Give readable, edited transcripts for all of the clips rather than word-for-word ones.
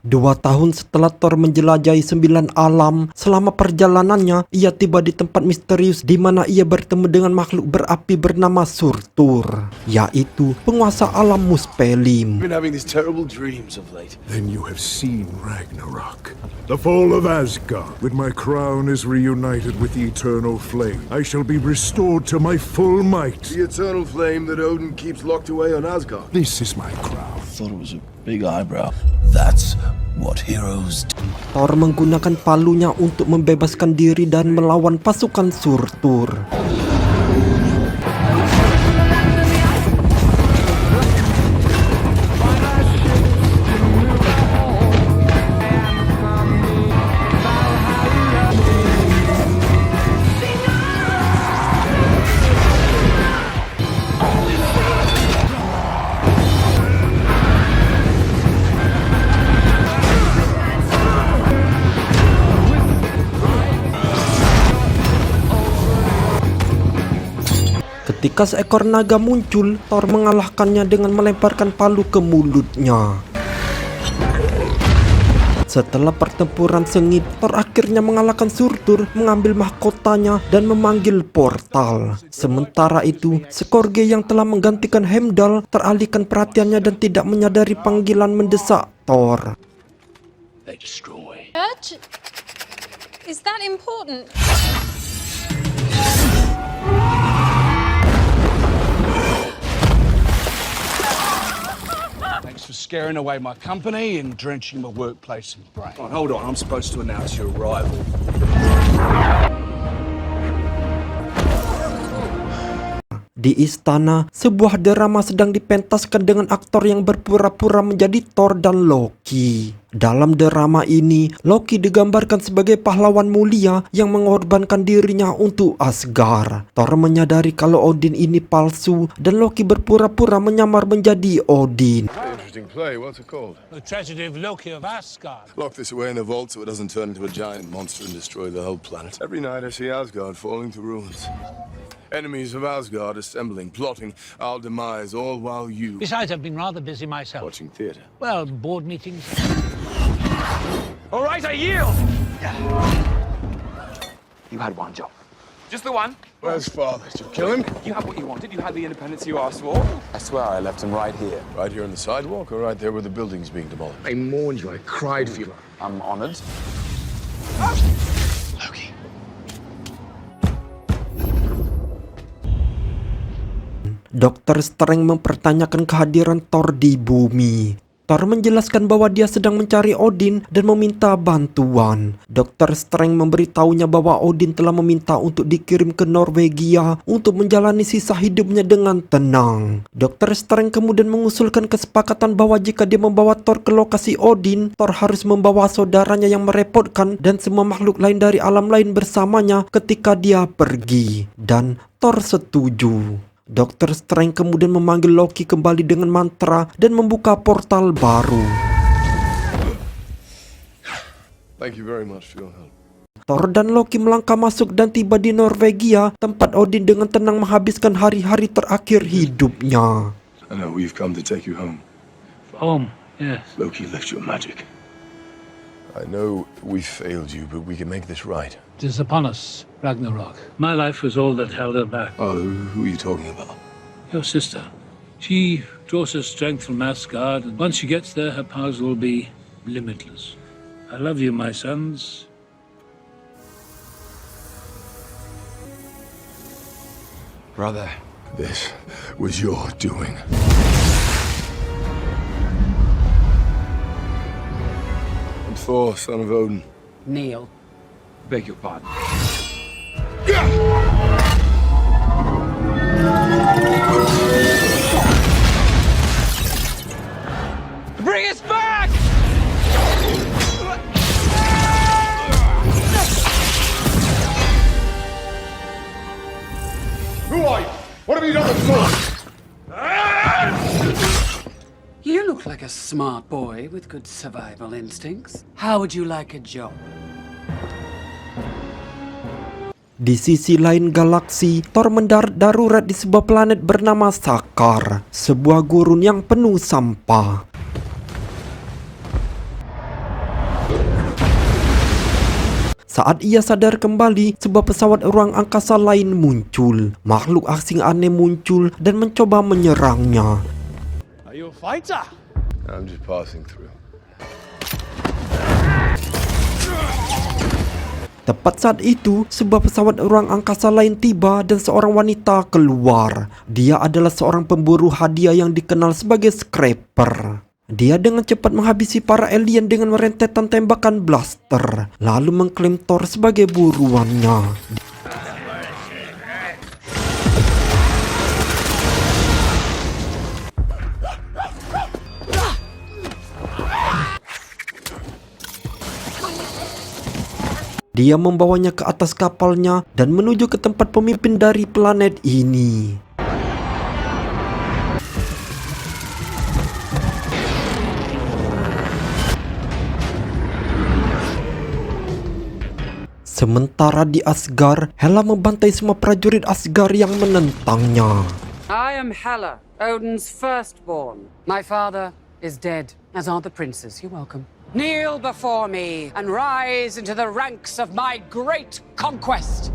2 tahun setelah Thor menjelajahi 9 alam, selama perjalanannya, ia tiba di tempat misterius di mana ia bertemu dengan makhluk berapi bernama Surtur, yaitu penguasa alam Muspelheim. Been having these terrible dreams of late. Then you have seen Ragnarok, the fall of Asgard. When my crown is reunited with the eternal flame, I shall be restored to my full might. The eternal flame that Odin keeps locked away on Asgard. This is my crown. Thought it was a big eyebrow. That's what heroes do. Thor menggunakan palunya untuk membebaskan diri dan melawan pasukan Surtur. Ketika seekor naga muncul, Thor mengalahkannya dengan melemparkan palu ke mulutnya. Setelah pertempuran sengit, Thor akhirnya mengalahkan Surtur, mengambil mahkotanya dan memanggil portal. Sementara itu, Skorge yang telah menggantikan Heimdall teralihkan perhatiannya dan tidak menyadari panggilan mendesak Thor. They destroy. Church? Is that important? Thanks for scaring away my company and drenching my workplace in brain. Hold on, I'm supposed to announce your arrival. Di istana, sebuah drama sedang dipentaskan dengan aktor yang berpura-pura menjadi Thor dan Loki. Dalam drama ini, Loki digambarkan sebagai pahlawan mulia yang mengorbankan dirinya untuk Asgard. Thor menyadari kalau Odin ini palsu dan Loki berpura-pura menyamar menjadi Odin. Interesting play. What's it called? The tragedy of Loki of Asgard. Lock this away in the vault so it doesn't turn into a giant monster and destroy the whole planet. Every night I see Asgard falling to ruins. Enemies of Asgard assembling, plotting our demise, all while you Besides, I've been rather busy myself. watching theatre. Well, board meetings. All right, I yield. You had one job. Just the one. Where's father? Did you kill him? You had what you wanted. You had the independence you asked for. I swear I left him right here. Right here on the sidewalk or right there where the building's being demolished? I mourned you. I cried for you. I'm honored. Loki. Dr. Strange mempertanyakan kehadiran Thor di bumi. Thor menjelaskan bahwa dia sedang mencari Odin dan meminta bantuan. Dr. Strange memberitahunya bahwa Odin telah meminta untuk dikirim ke Norwegia untuk menjalani sisa hidupnya dengan tenang. Dr. Strange kemudian mengusulkan kesepakatan bahwa jika dia membawa Thor ke lokasi Odin, Thor harus membawa saudaranya yang merepotkan dan semua makhluk lain dari alam lain bersamanya ketika dia pergi. Dan Thor setuju. Dr. Strange kemudian memanggil Loki kembali dengan mantra dan membuka portal baru. Thank you very much for your help. Thor dan Loki melangkah masuk dan tiba di Norwegia, tempat Odin dengan tenang menghabiskan hari-hari terakhir hidupnya. I know we've come to take you home. Home, yes. Loki left your magic. I know we failed you, but we can make this right. It is upon us, Ragnarok. My life was all that held her back. Oh, who are you talking about? Your sister. She draws her strength from Asgard, and once she gets there, her powers will be limitless. I love you, my sons. Brother, this was your doing. I'm Thor, son of Odin. Neil. Beg your pardon. Bring us back! Who are you? What have you done with Thor? You look like a smart boy with good survival instincts. How would you like a job? Di sisi lain galaksi, Thor mendarat darurat di sebuah planet bernama Sakar, sebuah gurun yang penuh sampah. Saat ia sadar kembali, sebuah pesawat ruang angkasa lain muncul. Makhluk asing aneh muncul dan mencoba menyerangnya. Are you a fighter? I'm just passing through. Tepat saat itu, sebuah pesawat ruang angkasa lain tiba dan seorang wanita keluar. Dia adalah seorang pemburu hadiah yang dikenal sebagai Scraper. Dia dengan cepat menghabisi para alien dengan rentetan tembakan blaster, lalu mengklaim Thor sebagai buruannya. Dia membawanya ke atas kapalnya dan menuju ke tempat pemimpin dari planet ini. Sementara di Asgard, Hela membantai semua prajurit Asgard yang menentangnya. I am Hela, Odin's firstborn. My father is dead, as are the princes. You're welcome. Kneel before me and rise into the ranks of my great conquest.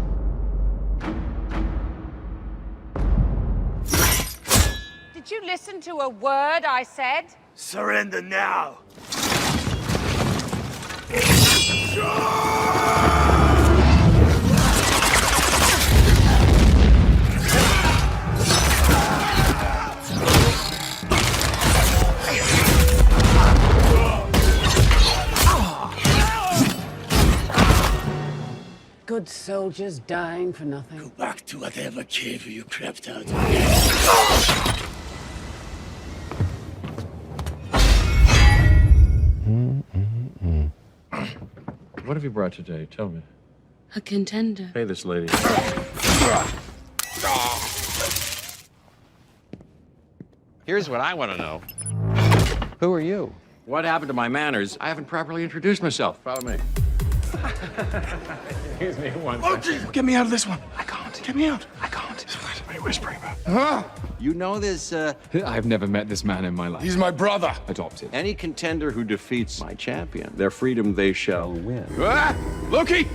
Did you listen to a word I said? Surrender now. Good soldiers dying for nothing. Back to whatever cave you crept out. What have you brought today? Tell me. A contender. Hey, this lady. Here's what I want to know. Who are you? What happened to my manners? I haven't properly introduced myself. Follow me. Excuse me one second. Get me out of this one. I can't. Get me out. I can't. What are you whispering about? You know this, I've never met this man in my life. He's my brother. Adopted. any contender who defeats my champion, their freedom they shall win. Loki!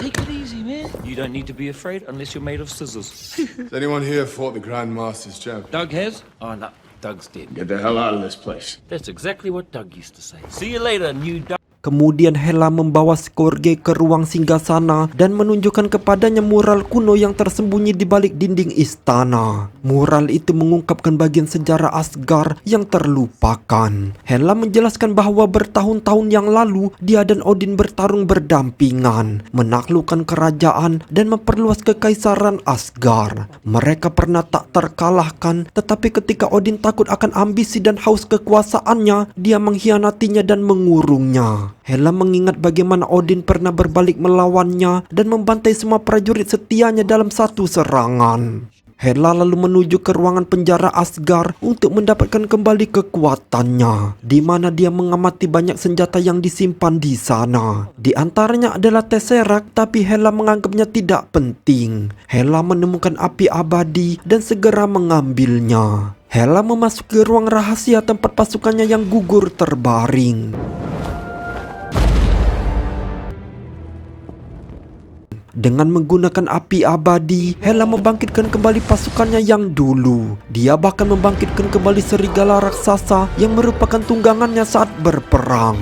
Take it easy, man. You don't need to be afraid unless you're made of scissors. Has anyone here fought the Grand Master's champ? Doug has? Oh, no. Doug's dead. Get the hell out of this place. That's exactly what Doug used to say. See you later, new Doug. Kemudian Hela membawa Skorge ke ruang singgasana dan menunjukkan kepadanya mural kuno yang tersembunyi di balik dinding istana. Mural itu mengungkapkan bagian sejarah Asgard yang terlupakan. Hela menjelaskan bahwa bertahun-tahun yang lalu dia dan Odin bertarung berdampingan, menaklukkan kerajaan dan memperluas kekaisaran Asgard. Mereka pernah tak terkalahkan, tetapi ketika Odin takut akan ambisi dan haus kekuasaannya, dia mengkhianatinya dan mengurungnya. Hela mengingat bagaimana Odin pernah berbalik melawannya dan membantai semua prajurit setianya dalam satu serangan. Hela lalu menuju ke ruangan penjara Asgard untuk mendapatkan kembali kekuatannya, di mana dia mengamati banyak senjata yang disimpan di sana. Di antaranya adalah Tesseract, tapi Hela menganggapnya tidak penting. Hela menemukan api abadi dan segera mengambilnya. Hela memasuki ruang rahasia tempat pasukannya yang gugur terbaring. Dengan menggunakan api abadi, Hela membangkitkan kembali pasukannya yang dulu. Dia bahkan membangkitkan kembali serigala raksasa yang merupakan tunggangannya saat berperang.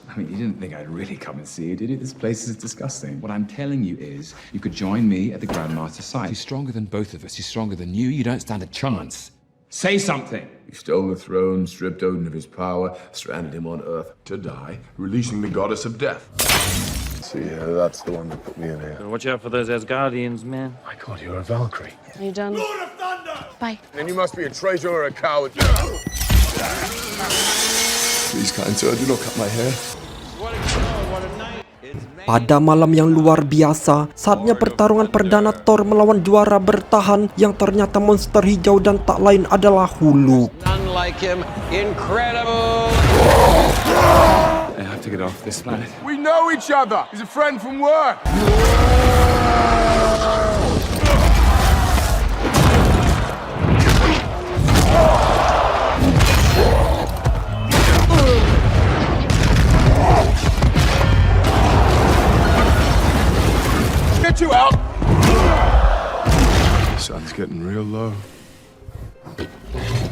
I mean, you didn't think I'd really come and see you, did you? This place is disgusting. What I'm telling you is, you could join me at the Grandmaster's side. He's stronger than both of us. He's stronger than you. You don't stand a chance. Say something! He stole the throne, stripped Odin of his power, stranded him on Earth to die, releasing the goddess of death. See, that's the one that put me in here. Watch out for those Asgardians, man. My God, you're a Valkyrie. Are you done? Lord of Thunder! Bye. Then you must be a traitor or a coward. Please, kind sir, do not cut my hair. Pada malam yang luar biasa, saatnya pertarungan perdana Thor melawan juara bertahan yang ternyata monster hijau dan tak lain adalah Hulk. Unlike him, incredible! I have to get off this planet. We know each other. He's a friend from work. The sun's getting real low.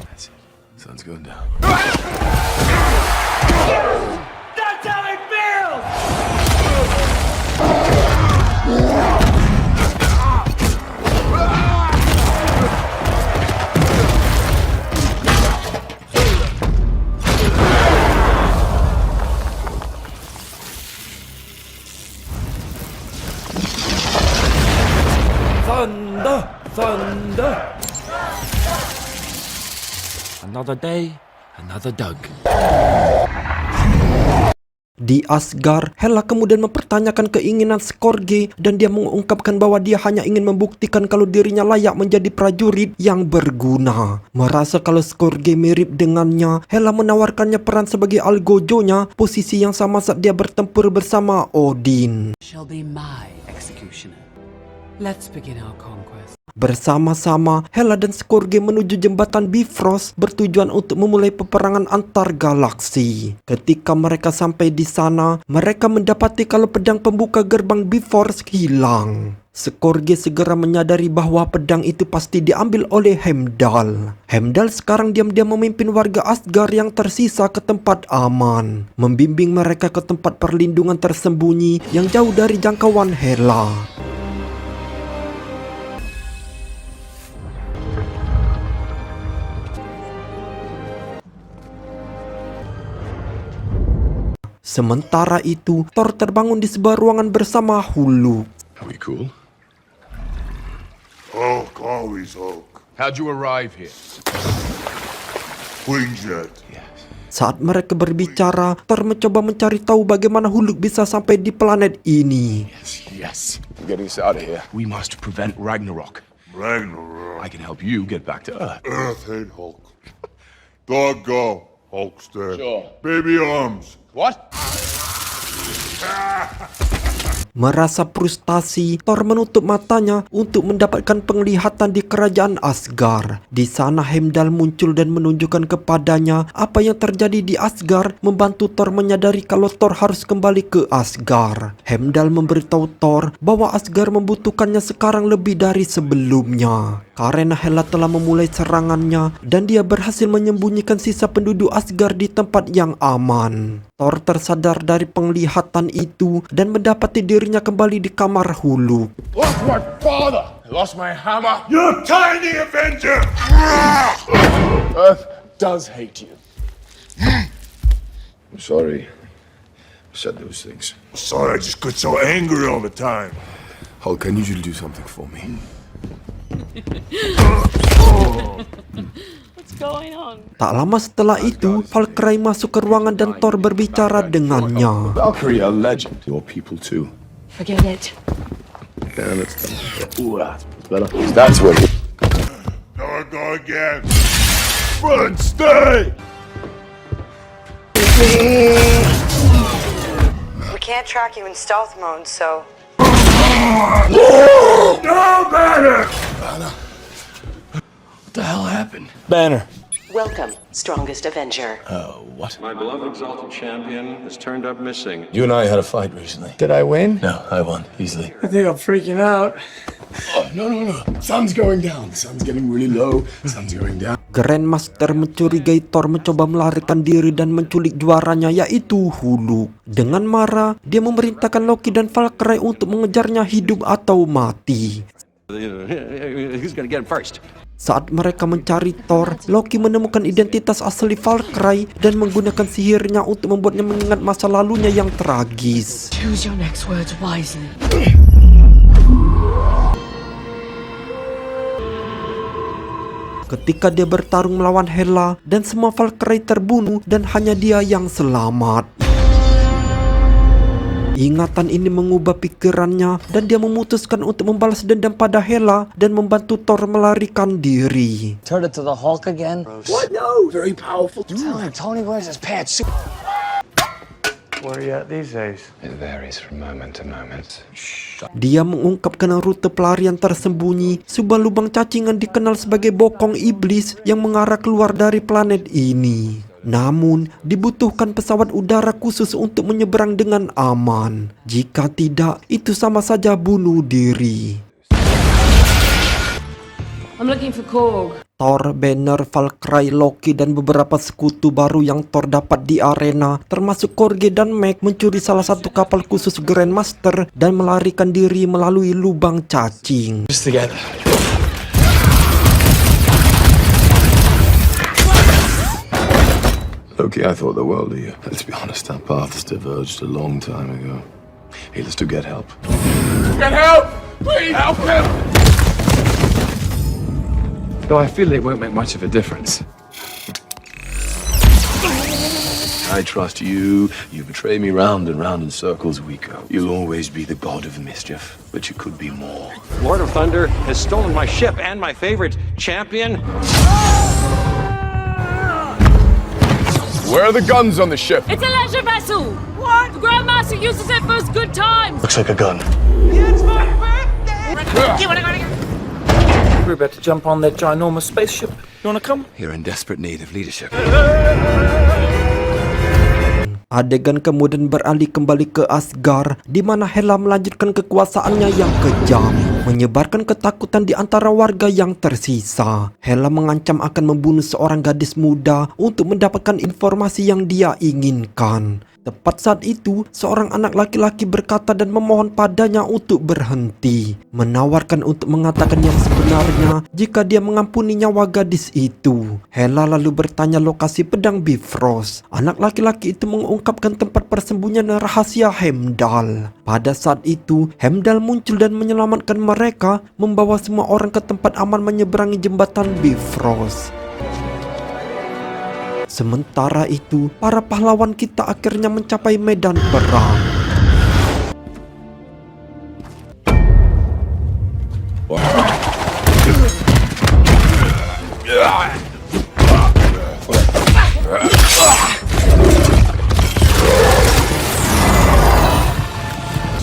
That's it. Sun's going down. That's how it feels! Thunder! Thunder! Another day, another Doug. Di Asgard, Hela kemudian mempertanyakan keinginan Skorge dan dia mengungkapkan bahwa dia hanya ingin membuktikan kalau dirinya layak menjadi prajurit yang berguna. Merasa kalau Skorge mirip dengannya, Hela menawarkannya peran sebagai algojonya, posisi yang sama saat dia bertempur bersama Odin. Shall be my executioner. Let's begin our conquest. Bersama-sama, Hela dan Skorge menuju jembatan Bifrost bertujuan untuk memulai peperangan antar galaksi. Ketika mereka sampai di sana, mereka mendapati kalau pedang pembuka gerbang Bifrost hilang. Skorge segera menyadari bahwa pedang itu pasti diambil oleh Heimdall. Heimdall sekarang diam-diam memimpin warga Asgard yang tersisa ke tempat aman, membimbing mereka ke tempat perlindungan tersembunyi yang jauh dari jangkauan Hela. Sementara itu, Thor terbangun di sebuah ruangan bersama Hulk. Are we cool? Hulk, always Hulk. How'd you arrive here? Wingjet. Saat mereka berbicara, Thor mencoba mencari tahu bagaimana Hulk bisa sampai di planet ini. Yes. We're getting us out of here. We must prevent Ragnarok. Ragnarok. I can help you get back to Earth. Earth hate Hulk. Dog go. Hulk's dead. Sure. Baby arms. What? Merasa frustasi, Thor menutup matanya untuk mendapatkan penglihatan di kerajaan Asgard. Di sana Heimdall muncul dan menunjukkan kepadanya apa yang terjadi di Asgard, membantu Thor menyadari kalau Thor harus kembali ke Asgard. Heimdall memberitahu Thor bahwa Asgard membutuhkannya sekarang lebih dari sebelumnya. Karena Hela telah memulai serangannya dan dia berhasil menyembunyikan sisa penduduk Asgard di tempat yang aman. Thor tersadar dari penglihatan itu dan mendapati dirinya kembali di kamar Hulk. Lost my father! I lost my hammer! You tiny Avenger! Earth does hate you. I'm sorry I said those things. Sorry, I just got so angry all the time. Hulk, I need you to do something for me. What's going on? Tak lama setelah itu, Valkyrie masuk ke ruangan dan Thor berbicara dengannya. Valkyrie, a legend. Your people too. Forget it. Yeah, that's done. Ooh, that's better. That's what. Now I go again. Run, stay! We can't track you in stealth mode, so... No, Banner! What the hell happened? Banner. Welcome, strongest Avenger. What? My beloved exalted champion has turned up missing. You and I had a fight recently. Did I win? No, I won easily. I think I'm freaking out. Oh, no. Sun's going down. The sun's getting really low. The sun's going down. Grandmaster mencurigai Thor mencoba melarikan diri dan menculik juaranya, yaitu Hulk. Dengan marah, dia memerintahkan Loki dan Valkyrie untuk mengejarnya hidup atau mati. Who's gonna get him first? Saat mereka mencari Thor, Loki menemukan identitas asli Valkyrie dan menggunakan sihirnya untuk membuatnya mengingat masa lalunya yang tragis. Choose your next words wisely. Ketika dia bertarung melawan Hela dan semua Valkyrie terbunuh dan hanya dia yang selamat. Ingatan ini mengubah pikirannya dan dia memutuskan untuk membalas dendam pada Hela dan membantu Thor melarikan diri. Turn it to the Hulk again? What? No, very powerful. Tell him Tony wears his pants. Where are you at these days? It varies from moment to moment. Dia mengungkapkan rute pelarian tersembunyi, sebuah lubang cacingan dikenal sebagai bokong iblis yang mengarah keluar dari planet ini. Namun, dibutuhkan pesawat udara khusus untuk menyeberang dengan aman. Jika tidak, itu sama saja bunuh diri. I'm looking for Korg. Thor, Banner, Valkyrie, Loki, dan beberapa sekutu baru yang Thor dapat di arena, termasuk Korg dan Meg, mencuri salah satu kapal khusus Grandmaster dan melarikan diri melalui lubang cacing. Just together. Loki, I thought the world of you. Let's be honest, our paths diverged a long time ago. Hey, let's get help. Get help! Please help him! Though I feel it won't make much of a difference. I trust you. You betray me round and round in circles we go. You'll always be the god of mischief, but you could be more. Lord of Thunder has stolen my ship and my favorite champion. Where are the guns on the ship? It's a leisure vessel. What? The Grandmaster uses it for his good times. Looks like a gun. We're about to jump on that ginormous spaceship. You wanna come? You're in desperate need of leadership. Adegan kemudian beralih kembali ke Asgard, di mana Hela melanjutkan kekuasaannya yang kejam, menyebarkan ketakutan di antara warga yang tersisa. Hela mengancam akan membunuh seorang gadis muda untuk mendapatkan informasi yang dia inginkan. Tepat saat itu, seorang anak laki-laki berkata dan memohon padanya untuk berhenti, menawarkan untuk mengatakan yang sebenarnya jika dia mengampuni nyawa gadis itu. Hela lalu bertanya lokasi pedang Bifrost. Anak laki-laki itu mengungkapkan tempat persembunyian rahasia Heimdall. Pada saat itu, Heimdall muncul dan menyelamatkan mereka, membawa semua orang ke tempat aman menyeberangi jembatan Bifrost. Sementara itu, para pahlawan kita akhirnya mencapai medan perang.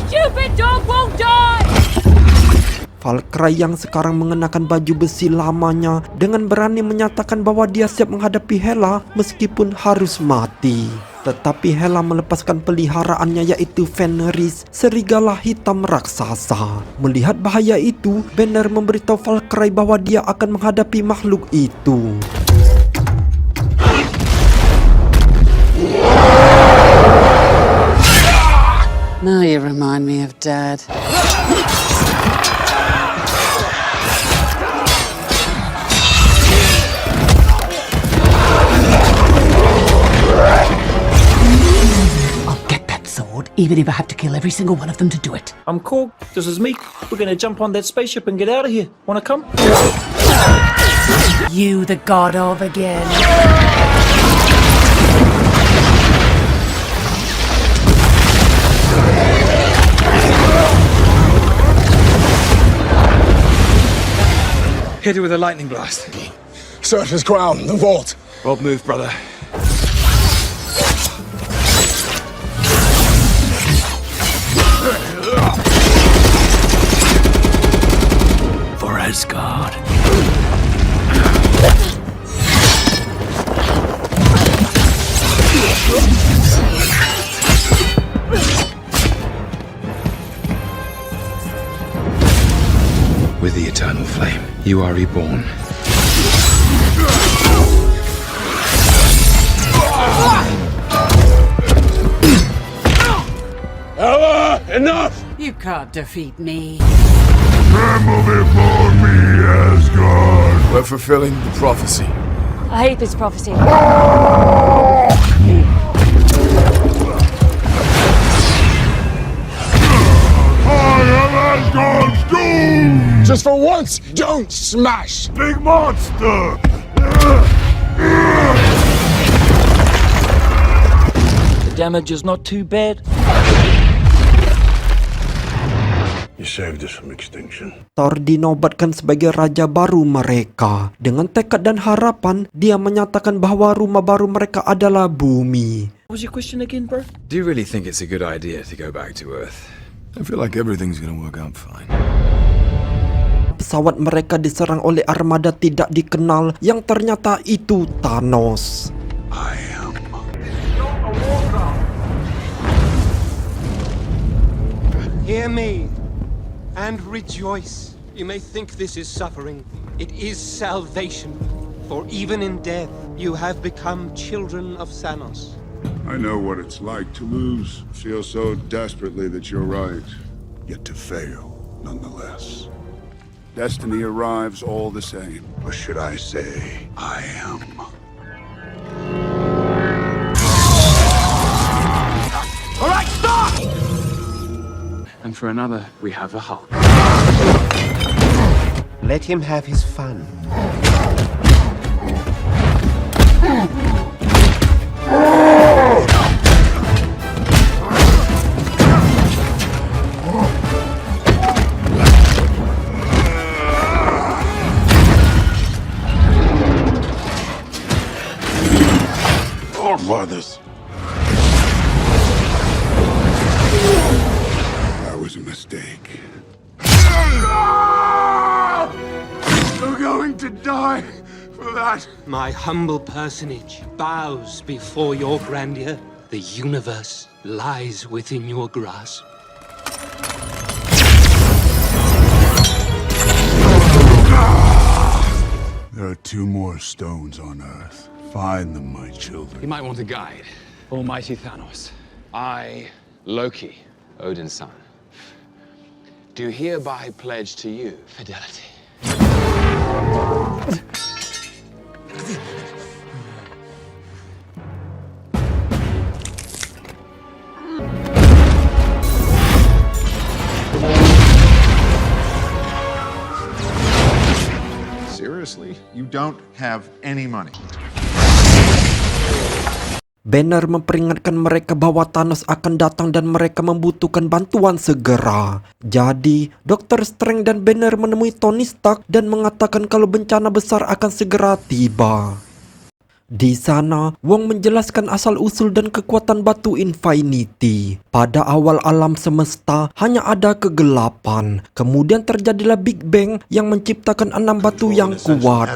Stupid dog won't die! Valkyrie yang sekarang mengenakan baju besi lamanya dengan berani menyatakan bahwa dia siap menghadapi Hela meskipun harus mati. Tetapi Hela melepaskan peliharaannya yaitu Fenris, serigala hitam raksasa. Melihat bahaya itu, Banner memberitahu Valkyrie bahwa dia akan menghadapi makhluk itu. Now you remind me of Dad. Even if I have to kill every single one of them to do it. I'm Korg. This is me. We're gonna jump on that spaceship and get out of here. Wanna come? You the god of again. Hit it with a lightning blast. Search his crown, the vault. Bold move, brother. For Asgard. With the eternal flame, you are reborn. Ella, enough! You can't defeat me. Tremble before me, Asgard. We're fulfilling the prophecy. I hate this prophecy. I am Asgard's doom! Just for once, don't smash! Big monster! The damage is not too bad. You saved us from extinction. Thor dinobatkan sebagai raja baru mereka. Dengan tekad dan harapan, dia menyatakan bahwa rumah baru mereka adalah bumi. What was your question again, bro? Do you really think it's a good idea to go back to Earth? I feel like everything's gonna work out fine. Pesawat mereka diserang oleh armada tidak dikenal yang ternyata itu Thanos. I am. Hear me and rejoice. You may think this is suffering. It is salvation. For even in death, you have become children of Thanos. I know what it's like to lose. Feel so desperately that you're right, yet to fail nonetheless. Destiny arrives all the same. Or should I say, I am. All right, stop! And for another, we have the Hulk. Let him have his fun. Forefathers. That was a mistake. You're going to die for that. My humble personage bows before your grandeur. The universe lies within your grasp. There are 2 more stones on Earth. Find them, my children. You might want a guide. Almighty Thanos. I, Loki, Odin's son, do hereby pledge to you fidelity. Seriously? You don't have any money. Banner memperingatkan mereka bahwa Thanos akan datang dan mereka membutuhkan bantuan segera. Jadi, Dr. Strange dan Banner menemui Tony Stark dan mengatakan kalau bencana besar akan segera tiba. Di sana, Wong menjelaskan asal-usul dan kekuatan batu Infinity. Pada awal alam semesta, hanya ada kegelapan. Kemudian terjadilah Big Bang yang menciptakan 6 batu yang kuat.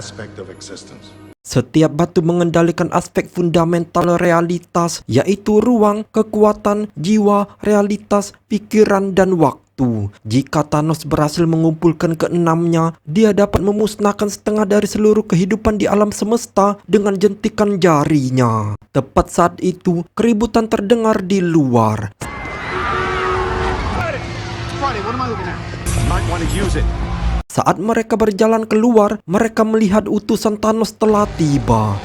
Setiap batu mengendalikan aspek fundamental realitas, yaitu ruang, kekuatan, jiwa, realitas, pikiran, dan waktu. Jika Thanos berhasil mengumpulkan ke-6-nya, dia dapat memusnahkan setengah dari seluruh kehidupan di alam semesta dengan jentikan jarinya. Tepat saat itu, keributan terdengar di luar. Saat mereka berjalan keluar, mereka melihat utusan Thanos telah tiba.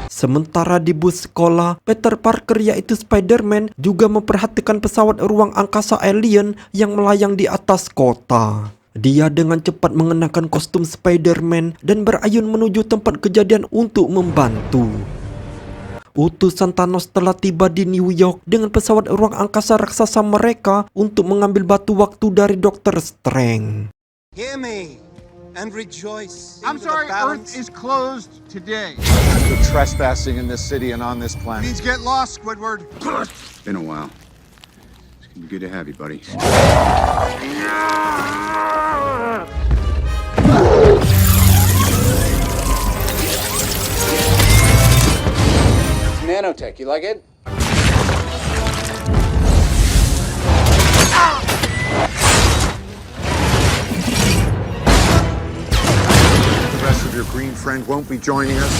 Sementara di bus sekolah, Peter Parker yaitu Spider-Man juga memperhatikan pesawat ruang angkasa alien yang melayang di atas kota. Dia dengan cepat mengenakan kostum Spider-Man dan berayun menuju tempat kejadian untuk membantu. Utusan Thanos telah tiba di New York dengan pesawat ruang angkasa raksasa mereka untuk mengambil batu waktu dari Dr. Strange. Hear me and rejoice. I'm sorry, Earth is closed today. You're trespassing in this city and on this planet. Please get lost, Squidward. Been a while. It's gonna be good to have you, buddy. Nanotech, you like it? The rest of your green friend won't be joining us.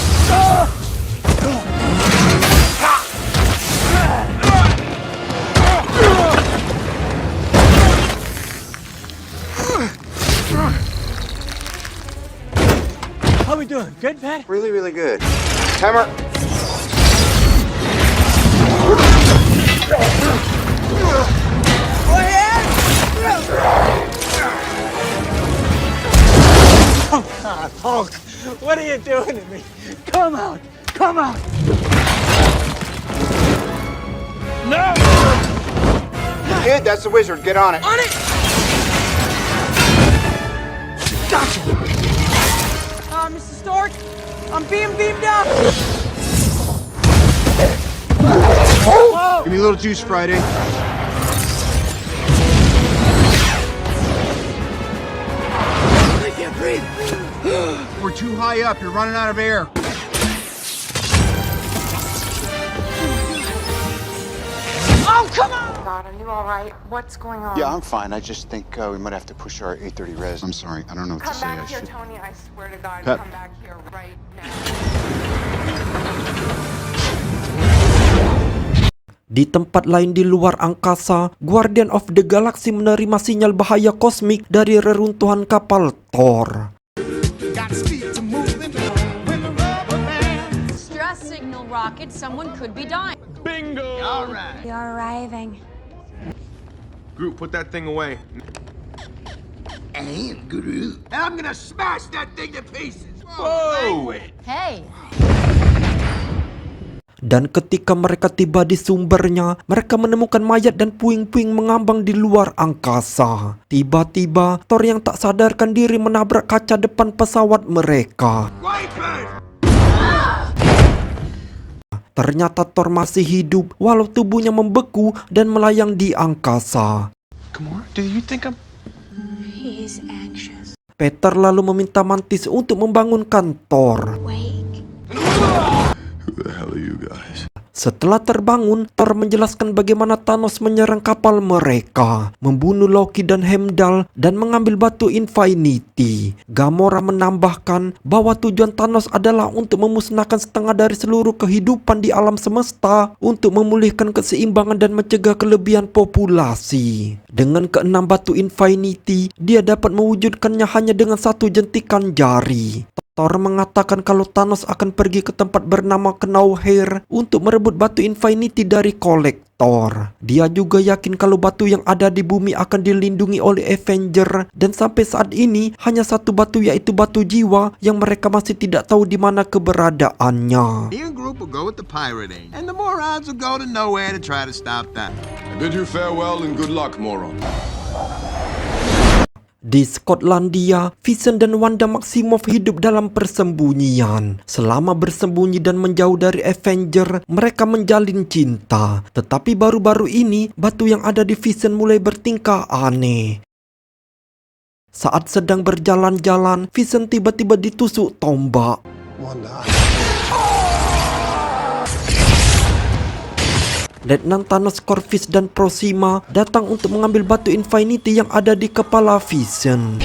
How we doing? Good, Pat? Really, really good. Hammer. Oh, God, Hulk, what are you doing to me? Come out! Come out! No! Kid, that's the wizard. Get on it. On it! Gotcha! Mr. Stark, I'm being beamed up! Give me a little juice, Friday. I can't breathe. We're too high up. You're running out of air. Oh, come on! you all right? What's going on? Yeah, I'm fine. I just think we might have to push our 8:30 res. I'm sorry. I don't know what to Come say. back I here, should. Tony. I swear to God, Pep. come back here right now. Di tempat lain di luar angkasa, Guardian of the Galaxy menerima sinyal bahaya kosmik dari reruntuhan kapal Thor. Stress signal rocket, someone could be dying. Bingo! All right. We are arriving. Groot, put that thing away. Hey, Groot. And I'm gonna smash that thing to pieces. Whoa! Hey. Dan ketika mereka tiba di sumbernya, mereka menemukan mayat dan puing-puing mengambang di luar angkasa. Tiba-tiba, Thor yang tak sadarkan diri menabrak kaca depan pesawat mereka. Ternyata Thor masih hidup, walau tubuhnya membeku dan melayang di angkasa. Gamora, do you think I'm... He's anxious. Peter lalu meminta Mantis untuk membangunkan Thor. Who the hell are you guys? Setelah terbangun, Thor menjelaskan bagaimana Thanos menyerang kapal mereka, membunuh Loki dan Heimdall, dan mengambil batu Infinity. Gamora menambahkan bahwa tujuan Thanos adalah untuk memusnahkan setengah dari seluruh kehidupan di alam semesta untuk memulihkan keseimbangan dan mencegah kelebihan populasi. Dengan keenam batu Infinity, dia dapat mewujudkannya hanya dengan satu jentikan jari. Thor mengatakan kalau Thanos akan pergi ke tempat bernama Knowhere untuk merebut batu Infinity dari kolektor. Dia juga yakin kalau batu yang ada di bumi akan dilindungi oleh Avenger, dan sampai saat ini hanya satu batu, yaitu batu jiwa, yang mereka masih tidak tahu di mana keberadaannya. Me and Groot will go with the pirating, and the morons will go to nowhere to try to stop that. I bid you farewell and good luck, moron. Di Skotlandia, Vision dan Wanda Maximoff hidup dalam persembunyian. Selama bersembunyi dan menjauh dari Avenger, mereka menjalin cinta. Tetapi baru-baru ini, batu yang ada di Vision mulai bertingkah aneh. Saat sedang berjalan-jalan, Vision tiba-tiba ditusuk tombak. Wanda. Letnan Thanos, Corvus, dan Proxima datang untuk mengambil batu Infinity yang ada di kepala Vision.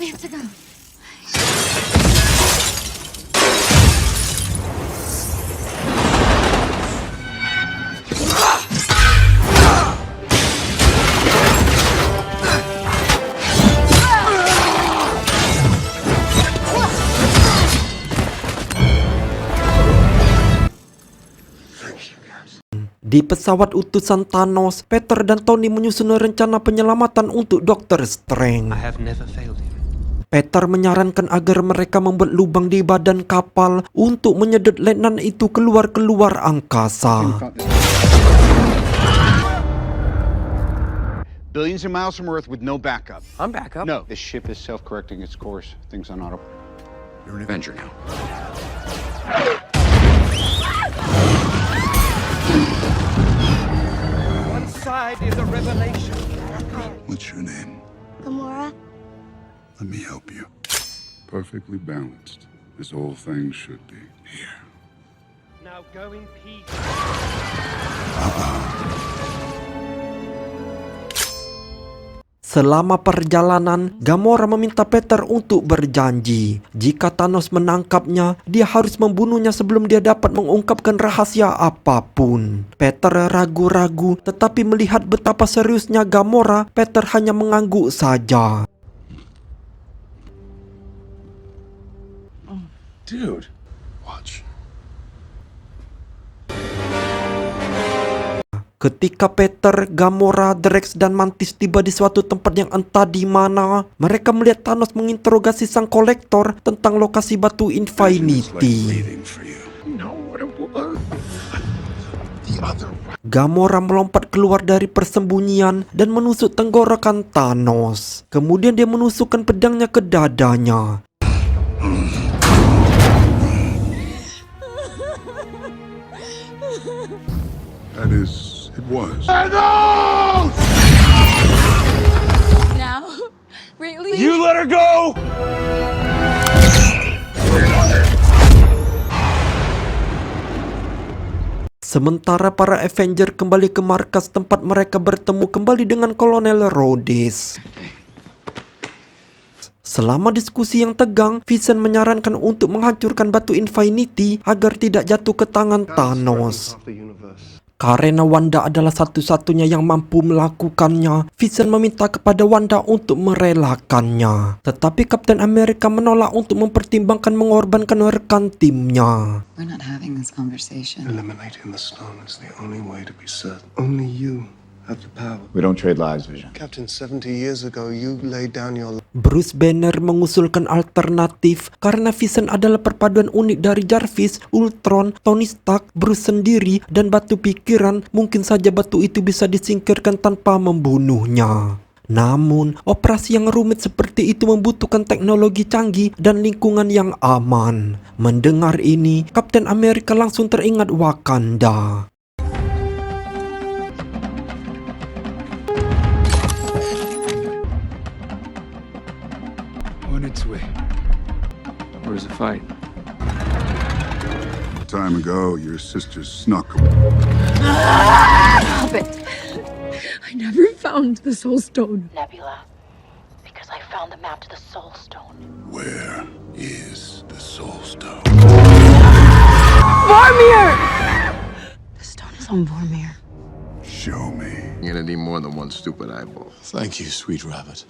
We have to go. Di pesawat utusan Thanos, Peter dan Tony menyusun rencana penyelamatan untuk Dr. Strange. I have never failed him. Peter menyarankan agar mereka membuat lubang di badan kapal untuk menyedot letnan itu keluar angkasa. Billions of miles from Earth with no backup. I'm back up. No, this ship is self-correcting its course. Things on autopilot. You're an Avenger now. One side is a revelation. What's your name? Gamora. Let me help you. Perfectly balanced, as all things should be. Here. Now go in peace. Selama perjalanan, Gamora meminta Peter untuk berjanji. Jika Thanos menangkapnya, dia harus membunuhnya sebelum dia dapat mengungkapkan rahasia apapun. Peter ragu-ragu, tetapi melihat betapa seriusnya Gamora, Peter hanya mengangguk saja. Dude. Watch. Ketika Peter, Gamora, Drax, dan Mantis tiba di suatu tempat yang entah di mana, mereka melihat Thanos menginterogasi sang kolektor tentang lokasi batu Infinity. No, what it was. The other way. Gamora melompat keluar dari persembunyian dan menusuk tenggorokan Thanos. Kemudian dia menusukkan pedangnya ke dadanya. That is, it was. Now? Really? You let her go! Sementara para Avenger kembali ke markas tempat mereka bertemu kembali dengan Kolonel Rhodes. Selama diskusi yang tegang, Vision menyarankan untuk menghancurkan batu Infinity agar tidak jatuh ke tangan Thanos. Karena Wanda adalah satu-satunya yang mampu melakukannya, Vision meminta kepada Wanda untuk merelakannya. Tetapi Captain America menolak untuk mempertimbangkan mengorbankan rekan timnya. We're not having this conversation. Eliminating the stone is the only way to be certain. Only you have the power. We don't trade lives, Vision. Captain, 70 years ago, you laid down your life. Bruce Banner mengusulkan alternatif karena Vision adalah perpaduan unik dari Jarvis, Ultron, Tony Stark, Bruce sendiri, dan batu pikiran. Mungkin saja batu itu bisa disingkirkan tanpa membunuhnya. Namun, operasi yang rumit seperti itu membutuhkan teknologi canggih dan lingkungan yang aman. Mendengar ini, Captain America langsung teringat Wakanda. On its way. Where's the fight? Time ago, your sister snuck. Stop it. I never found the Soul Stone. Nebula. Because I found the map to the Soul Stone. Where is the Soul Stone? Vormir! The stone is on Vormir. Show me. You're gonna need more than one stupid eyeball. Thank you, sweet rabbit.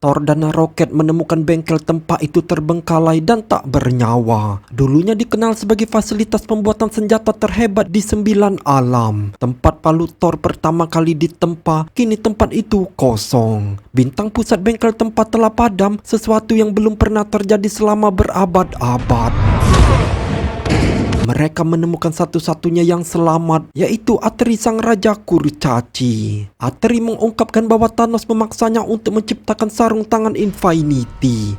Thor dan Rocket menemukan bengkel tempat itu terbengkalai dan tak bernyawa. Dulunya dikenal sebagai fasilitas pembuatan senjata terhebat di 9 alam. Tempat palu Thor pertama kali ditempa, kini tempat itu kosong. Bintang pusat bengkel tempat telah padam, sesuatu yang belum pernah terjadi selama berabad-abad. Mereka menemukan satu-satunya yang selamat, yaitu Atri sang raja kurcaci. Atri mengungkapkan bahwa Thanos memaksanya untuk menciptakan sarung tangan Infinity.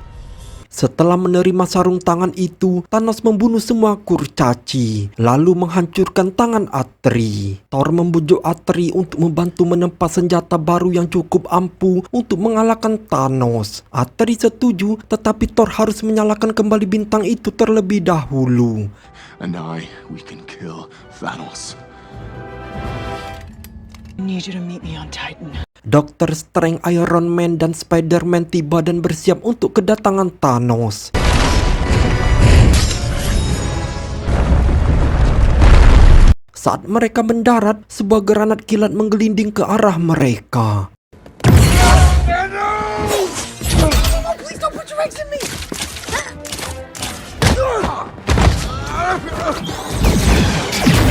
Setelah menerima sarung tangan itu, Thanos membunuh semua kurcaci, lalu menghancurkan tangan Atri. Thor membujuk Atri untuk membantu menempa senjata baru yang cukup ampuh untuk mengalahkan Thanos. Atri setuju, tetapi Thor harus menyalakan kembali bintang itu terlebih dahulu. And we can kill Thanos. I need you to meet me on Titan. Dr. Strange, Iron Man, dan Spider-Man tiba dan bersiap untuk kedatangan Thanos. Saat mereka mendarat, sebuah granat kilat menggelinding ke arah mereka. Please don't put your eggs in me!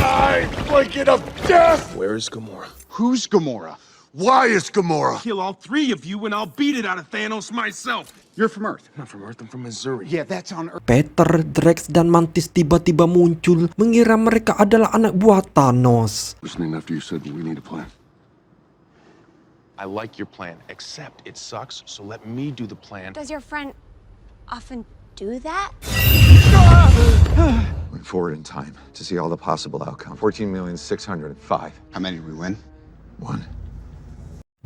I blanket of death! Where is Gamora? Who's Gamora? Why is Gamora? Kill all three of you and I'll beat it out of Thanos myself. You're from Earth. I'm not from Earth, I'm from Missouri. Yeah, that's on Earth. Peter, Drax, dan Mantis tiba-tiba muncul, mengira mereka adalah anak buah Thanos. Listening after you said we need a plan. I like your plan, except it sucks, so let me do the plan. Does your friend often do that? Went forward in time to see all the possible outcomes. 14,605,000. How many did we win? 1.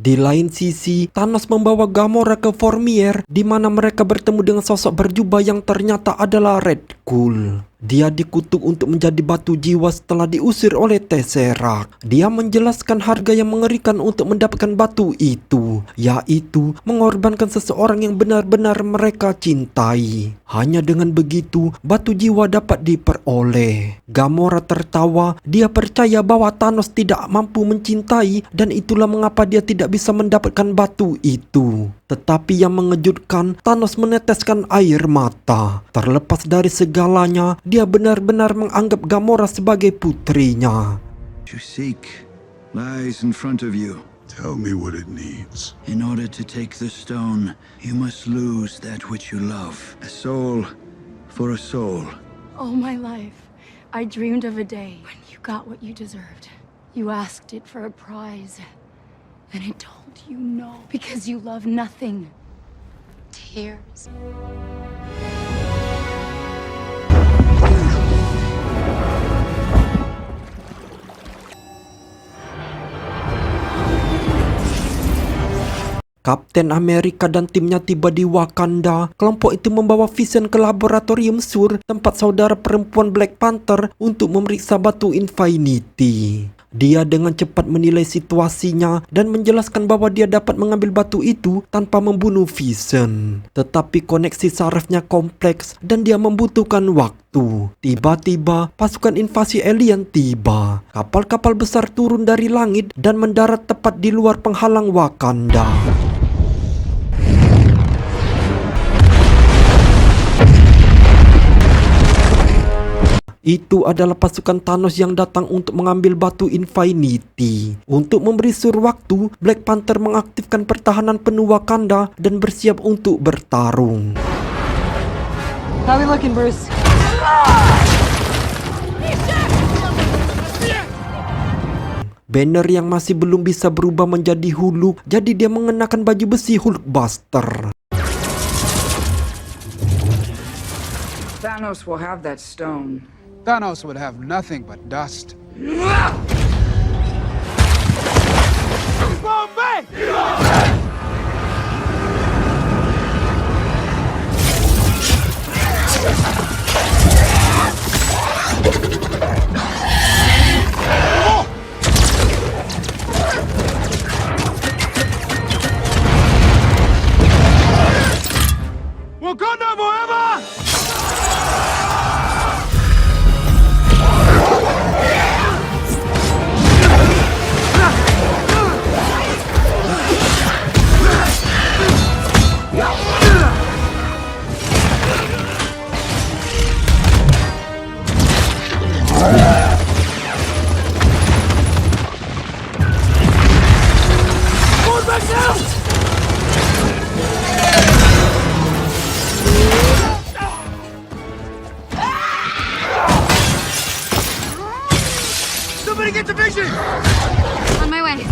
Di lain sisi, Thanos membawa Gamora ke Vormir, di mana mereka bertemu dengan sosok berjubah yang ternyata adalah Red Skull. Dia dikutuk untuk menjadi batu jiwa setelah diusir oleh Tesseract. Dia menjelaskan harga yang mengerikan untuk mendapatkan batu itu, yaitu mengorbankan seseorang yang benar-benar mereka cintai. Hanya dengan begitu, batu jiwa dapat diperoleh. Gamora tertawa, dia percaya bahwa Thanos tidak mampu mencintai dan itulah mengapa dia tidak bisa mendapatkan batu itu. Tetapi yang mengejutkan, Thanos meneteskan air mata. Terlepas dari segalanya, dia benar-benar menganggap Gamora sebagai putrinya. You seek lies in front of you. Tell me what it needs. In order to take the stone, you must lose that which you love. A soul for a soul. All my life, I dreamed of a day when you got what you deserved. You asked it for a prize, and it told you no because you love nothing. Tears. Kapten Amerika dan timnya tiba di Wakanda. Kelompok itu membawa Vision ke laboratorium Sur, tempat saudara perempuan Black Panther, untuk memeriksa batu Infinity. Dia dengan cepat menilai situasinya dan menjelaskan bahwa dia dapat mengambil batu itu tanpa membunuh Vision. Tetapi koneksi sarafnya kompleks dan dia membutuhkan waktu. Tiba-tiba pasukan invasi alien tiba. Kapal-kapal besar turun dari langit dan mendarat tepat di luar penghalang Wakanda. Itu adalah pasukan Thanos yang datang untuk mengambil batu Infinity. Untuk memberi Sur waktu, Black Panther mengaktifkan pertahanan penuh Wakanda dan bersiap untuk bertarung. How we looking, Bruce? Banner yang masih belum bisa berubah menjadi Hulk, jadi dia mengenakan baju besi Hulkbuster. Thanos will have that stone. Thanos would have nothing but dust. Wakanda forever! Somebody get the vision! On my way.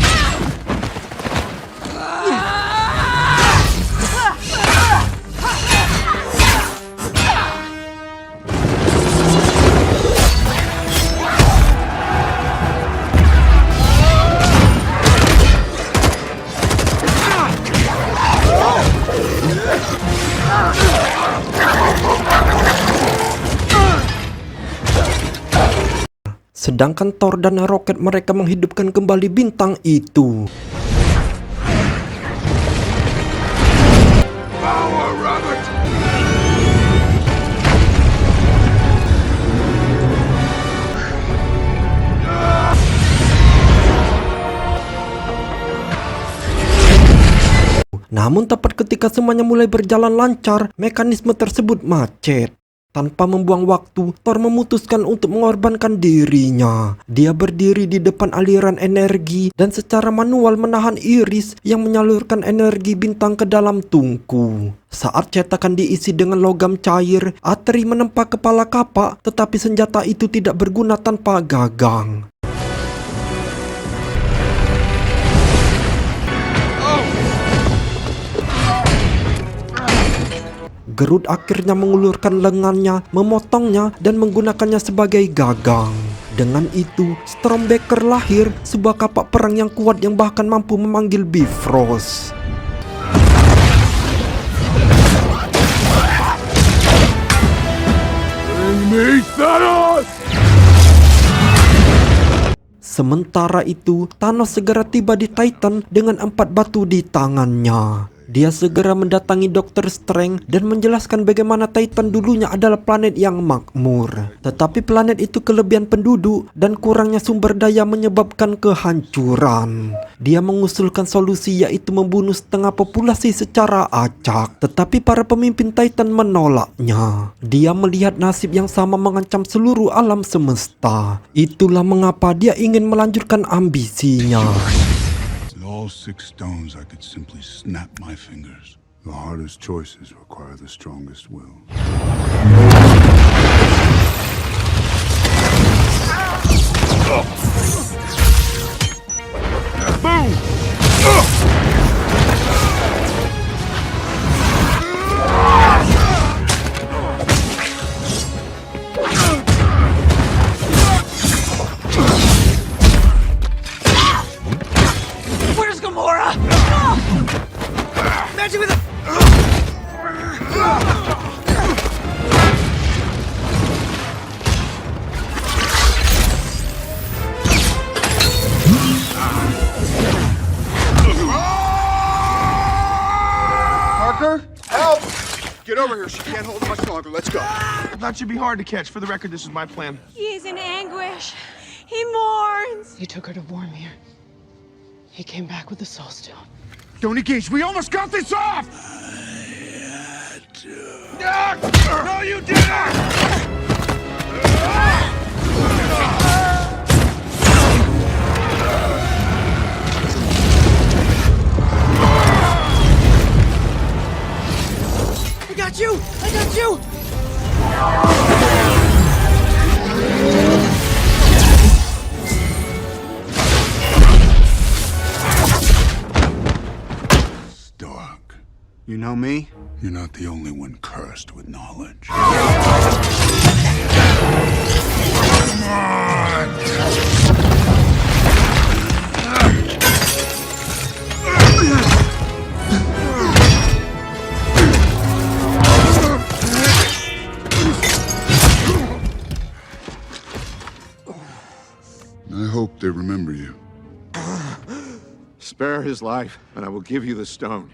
Sedangkan Thor dan roket mereka menghidupkan kembali bintang itu. Power, Robert! Namun tepat ketika semuanya mulai berjalan lancar, mekanisme tersebut macet. Tanpa membuang waktu, Thor memutuskan untuk mengorbankan dirinya. Dia berdiri di depan aliran energi dan secara manual menahan iris yang menyalurkan energi bintang ke dalam tungku. Saat cetakan diisi dengan logam cair, Atri menempa kepala kapak, tetapi senjata itu tidak berguna tanpa gagang. Groot akhirnya mengulurkan lengannya, memotongnya, dan menggunakannya sebagai gagang. Dengan itu, Stormbreaker lahir, sebuah kapak perang yang kuat yang bahkan mampu memanggil Bifrost. Sementara itu, Thanos segera tiba di Titan dengan 4 batu di tangannya. Dia segera mendatangi Dr. Strange dan menjelaskan bagaimana Titan dulunya adalah planet yang makmur. Tetapi planet itu kelebihan penduduk dan kurangnya sumber daya menyebabkan kehancuran. Dia mengusulkan solusi yaitu membunuh setengah populasi secara acak. Tetapi para pemimpin Titan menolaknya. Dia melihat nasib yang sama mengancam seluruh alam semesta. Itulah mengapa dia ingin melanjutkan ambisinya. All 6 stones, I could simply snap my fingers. The hardest choices require the strongest will. over here. She can't hold much longer. Let's go. That should be hard to catch. For the record, this is my plan. He is in anguish. He mourns. You took her to Vormir. He came back with the Soul Stone. Don't engage. We almost got this off! No, you didn't! I got you! I got you! Stark, you know me? You're not the only one cursed with knowledge. I hope they remember you. Spare his life, and I will give you the stone.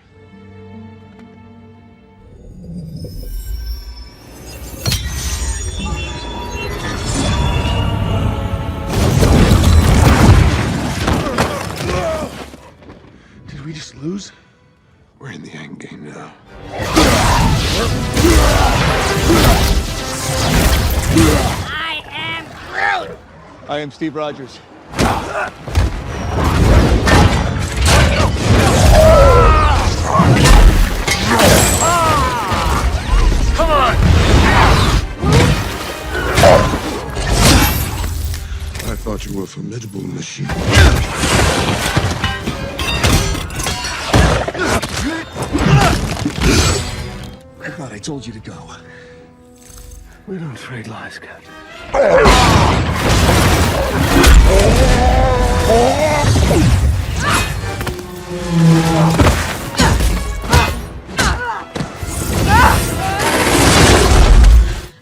Did we just lose? We're in the end game now. I am Groot! I am Steve Rogers. Come on! I thought you were a formidable machine. I thought I told you to go. We don't trade lives, Captain.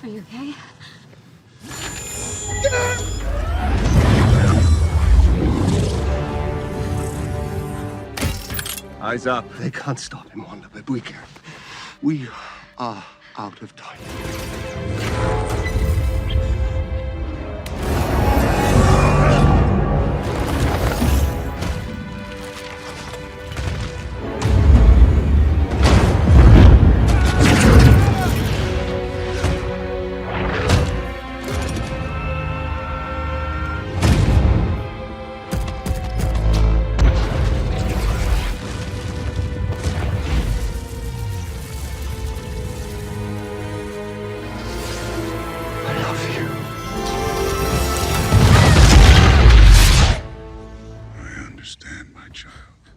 Are you okay? Eyes up. They can't stop him, Wanda, but we can. We are out of time.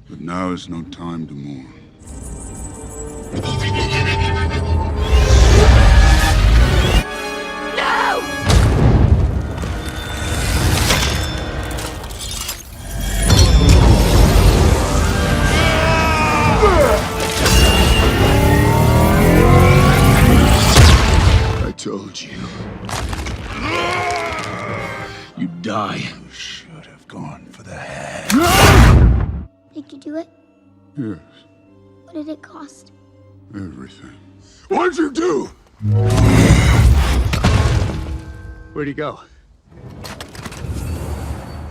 But now is no time to mourn. I told you. You die. You should have gone for the head. Did you do it? Yes, What did it cost? everything. What'd you do? Where'd he go?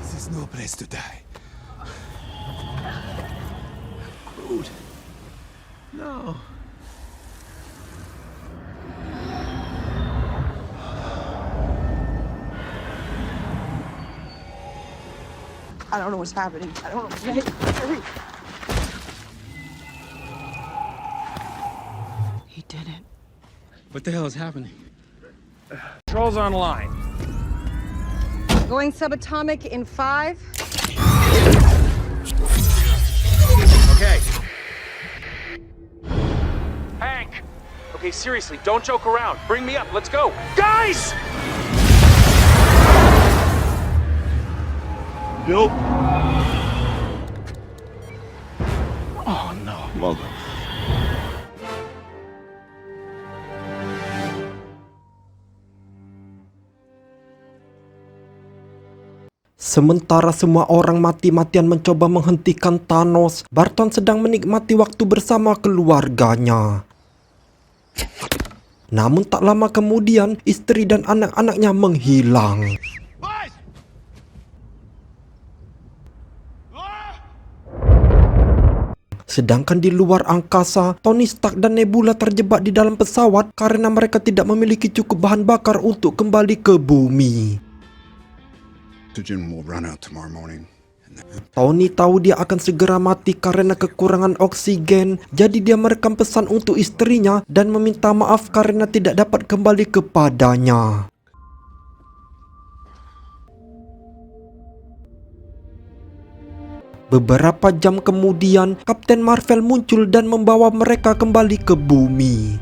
This is no place to die. Groot. No. I don't know what's happening. I don't know. Hurry. He did it. What the hell is happening? Controls online. Going subatomic in 5. Okay. Hank! Okay, seriously, don't joke around. Bring me up. Let's go. Guys! Bill? Oh, no. Mother. Sementara semua orang mati-matian mencoba menghentikan Thanos, Barton sedang menikmati waktu bersama keluarganya. Namun tak lama kemudian, istri dan anak-anaknya menghilang. Sedangkan di luar angkasa, Tony Stark dan Nebula terjebak di dalam pesawat karena mereka tidak memiliki cukup bahan bakar untuk kembali ke bumi. Oxygen will run out tomorrow morning. Tony tahu dia akan segera mati karena kekurangan oksigen, jadi dia merekam pesan untuk istrinya dan meminta maaf karena tidak dapat kembali kepadanya. Beberapa jam kemudian, Kapten Marvel muncul dan membawa mereka kembali ke bumi.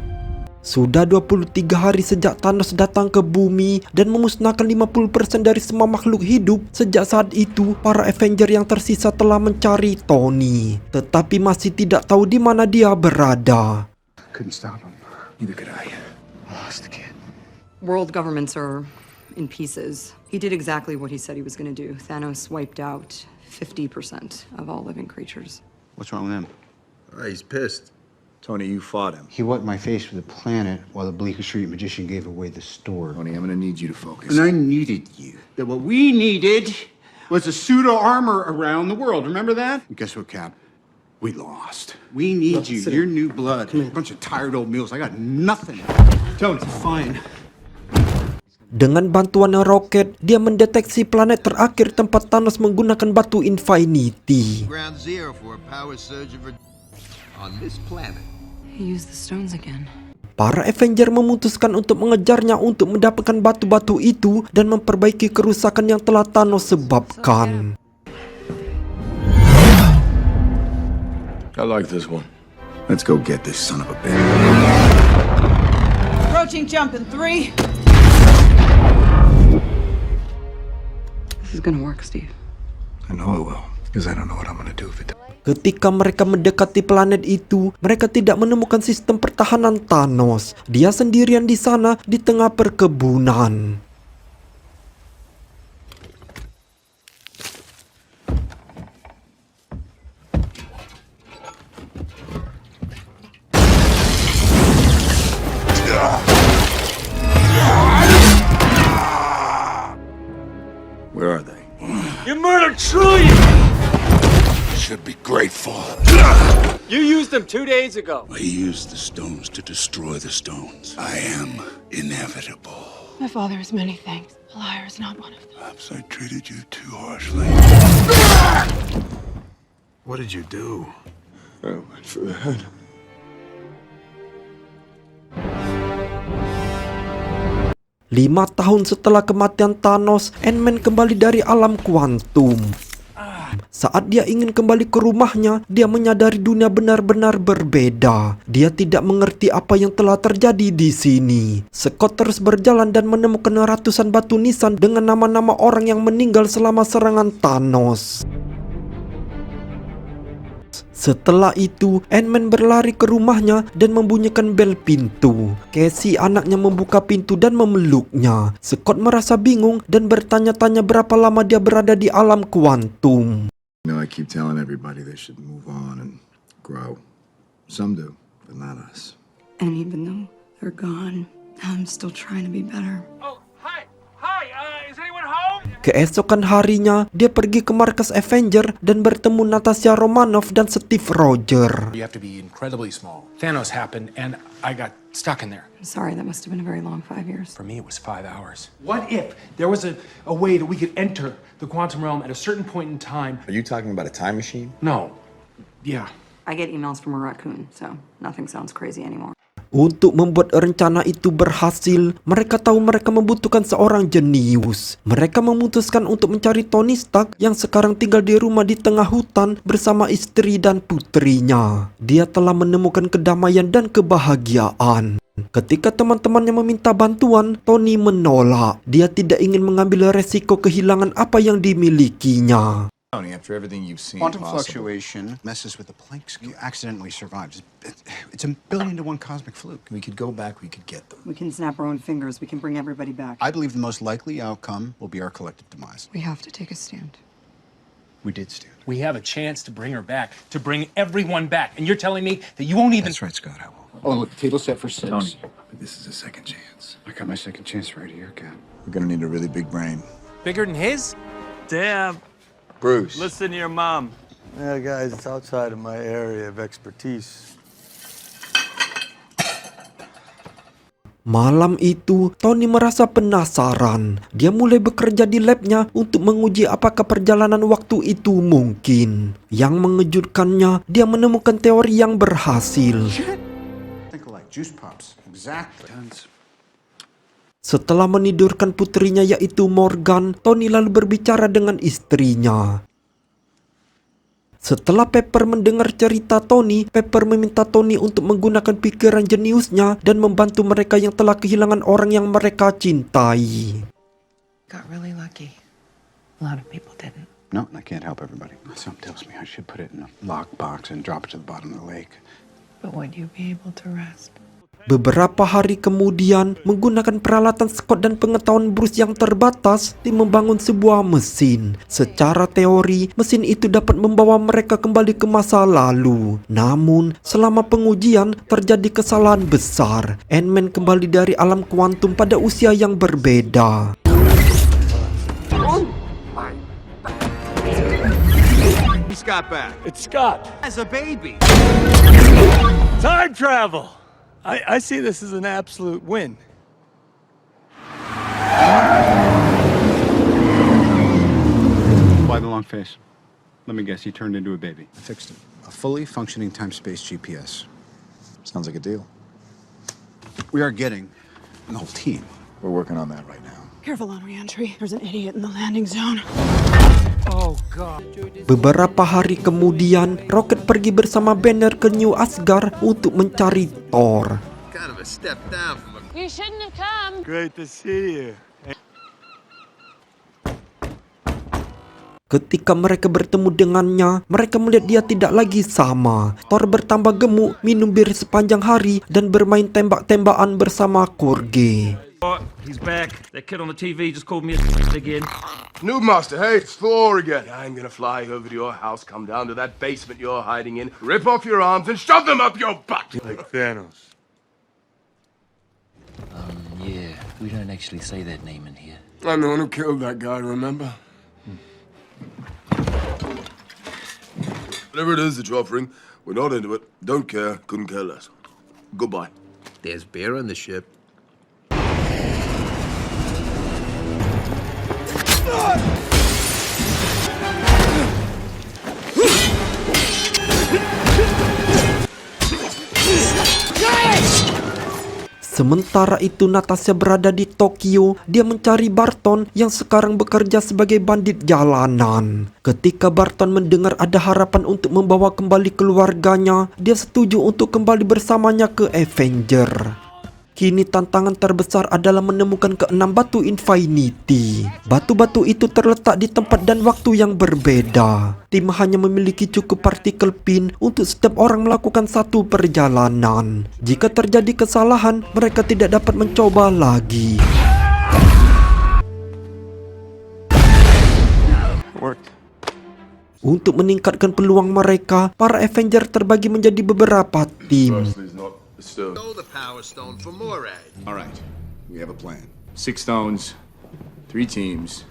Sudah 23 hari sejak Thanos datang ke bumi dan memusnahkan 50% dari semua makhluk hidup. Sejak saat itu, para Avenger yang tersisa telah mencari Tony, tetapi masih tidak tahu di mana dia berada. Couldn't stop him. Neither could I. Lost the kid. World governments are in pieces. He did exactly what he said he was going to do. Thanos wiped out 50% of all living creatures. What's wrong with him? He's pissed. Tony, you fought him. He wiped my face with a planet while the Bleecker Street magician gave away the store. Tony, I'm gonna need you to focus. And I needed you. What we needed was a pseudo armor around the world. Remember that? And guess what, Cap? We lost. We need you. You're new blood. A bunch of tired old mules. I got nothing. Tony, fine. Dengan bantuan roket, dia mendeteksi planet terakhir tempat Thanos menggunakan batu Infinity. Ground zero for a power surge on this planet. He used the stones again. Para Avenger memutuskan untuk mengejarnya untuk mendapatkan batu-batu itu dan memperbaiki kerusakan yang telah Thanos sebabkan. I like this one. Let's go get this son of a bitch. Approaching jump in 3. This is gonna work, Steve. I know it will, because I don't know what I'm gonna do if it doesn't. Ketika mereka mendekati planet itu, mereka tidak menemukan sistem pertahanan Thanos. Dia sendirian di sana di tengah perkebunan. Where are they? You murdered Trillion! Should be grateful. You used them 2 days ago. I used the stones to destroy the stones. I am inevitable. My father is many things. A liar is not one of them. Perhaps I treated you too harshly. What did you do? I went for the head. Lima tahun setelah kematian Thanos, Ant-Man kembali dari alam kuantum. Saat dia ingin kembali ke rumahnya, dia menyadari dunia benar-benar berbeda. Dia tidak mengerti apa yang telah terjadi di sini. Scott terus berjalan dan menemukan ratusan batu nisan dengan nama-nama orang yang meninggal selama serangan Thanos. Setelah itu, Ant-Man berlari ke rumahnya dan membunyikan bel pintu. Casey, anaknya, membuka pintu dan memeluknya. Scott merasa bingung dan bertanya-tanya berapa lama dia berada di alam kuantum. You know, I keep telling everybody they should move on and grow. Some do, but not us. And even though they're gone, I'm still trying to be better. Oh, hi! Hi! Is anyone home? Keesokan harinya, dia pergi ke markas Avenger dan bertemu Natasha Romanoff dan Steve Rogers. You have to be incredibly small. Thanos happened, and I got stuck in there. I'm sorry, that must have been a very long 5 years. For me, it was 5 hours. What if there was a way that we could enter the quantum realm at a certain point in time? Are you talking about a time machine? No. Yeah. I get emails from a raccoon, so nothing sounds crazy anymore. Untuk membuat rencana itu berhasil, mereka tahu mereka membutuhkan seorang jenius. Mereka memutuskan untuk mencari Tony Stark yang sekarang tinggal di rumah di tengah hutan bersama istri dan putrinya. Dia telah menemukan kedamaian dan kebahagiaan. Ketika teman-temannya meminta bantuan, Tony menolak. Dia tidak ingin mengambil resiko kehilangan apa yang dimilikinya. Tony, after everything you've seen, Quantum possible. fluctuation messes with the Planck scale. You accidentally survived. It's a billion to one cosmic fluke. We could go back, we could get them. We can snap our own fingers. We can bring everybody back. I believe the most likely outcome will be our collective demise. We have to take a stand. We did stand. We have a chance to bring her back, to bring everyone back. And you're telling me that you won't even... That's right, Scott, I will. Oh, look, table set for 6. Tony, but this is a second chance. I got my second chance right here, Cap. We're gonna need a really big brain. Bigger than his? Damn. Bruce. Listen to your mom. Yeah, guys, it's outside of my area of expertise. Malam itu, Tony merasa penasaran. Dia mulai bekerja di labnya untuk menguji apakah perjalanan waktu itu mungkin. Yang mengejutkannya, dia menemukan teori yang berhasil. Think like juice pops. Exactly. Setelah menidurkan putrinya yaitu Morgan, Tony lalu berbicara dengan istrinya. Setelah Pepper mendengar cerita Tony, Pepper meminta Tony untuk menggunakan pikiran jeniusnya dan membantu mereka yang telah kehilangan orang yang mereka cintai. Got really lucky. A lot of people didn't. No, I can't help everybody. Something tells me I should put it in a lockbox and drop it to the bottom of the lake. But would you be able to rest? Beberapa hari kemudian, menggunakan peralatan Scott dan pengetahuan Bruce yang terbatas, tim membangun sebuah mesin. Secara teori, mesin itu dapat membawa mereka kembali ke masa lalu. Namun, selama pengujian, terjadi kesalahan besar. Ant-Man kembali dari alam kuantum pada usia yang berbeda. Scott back. It's Scott. As a baby. Time travel. I see this as an absolute win. Why the long face? Let me guess, he turned into a baby. I fixed it. A fully functioning time-space GPS. Sounds like a deal. We are getting the whole team. We're working on that right now. Careful on re-entry. There's an idiot in the landing zone. Oh, God. Beberapa hari kemudian, Rocket pergi bersama Banner ke New Asgard untuk mencari Thor. Kind of a step down from a... You shouldn't have come. Great to see you. Ketika mereka bertemu dengannya, mereka melihat dia tidak lagi sama. Thor bertambah gemuk, minum bir sepanjang hari, dan bermain tembak-tembakan bersama Korg. He's back. That kid on the TV just called me a again. Noob Master, hey, it's Thor again. I'm gonna fly over to your house, come down to that basement you're hiding in, rip off your arms and shove them up your butt! Like Thanos. Yeah, we don't actually say that name in here. I'm the one who killed that guy, remember? Whatever it is that you're offering, we're not into it. Don't care, couldn't care less. Goodbye. There's beer on the ship. Sementara itu Natasha berada di Tokyo. Dia mencari Barton yang sekarang bekerja sebagai bandit jalanan. Ketika Barton mendengar ada harapan untuk membawa kembali keluarganya, dia setuju untuk kembali bersamanya ke Avenger. Kini tantangan terbesar adalah menemukan ke-6 batu Infinity. Batu-batu itu terletak di tempat dan waktu yang berbeda. Tim hanya memiliki cukup partikel pin untuk setiap orang melakukan satu perjalanan. Jika terjadi kesalahan, mereka tidak dapat mencoba lagi. Untuk meningkatkan peluang mereka, para Avenger terbagi menjadi beberapa tim. Stole the Power Stone for Morag. All right, we have a plan. 6 stones, 3 teams,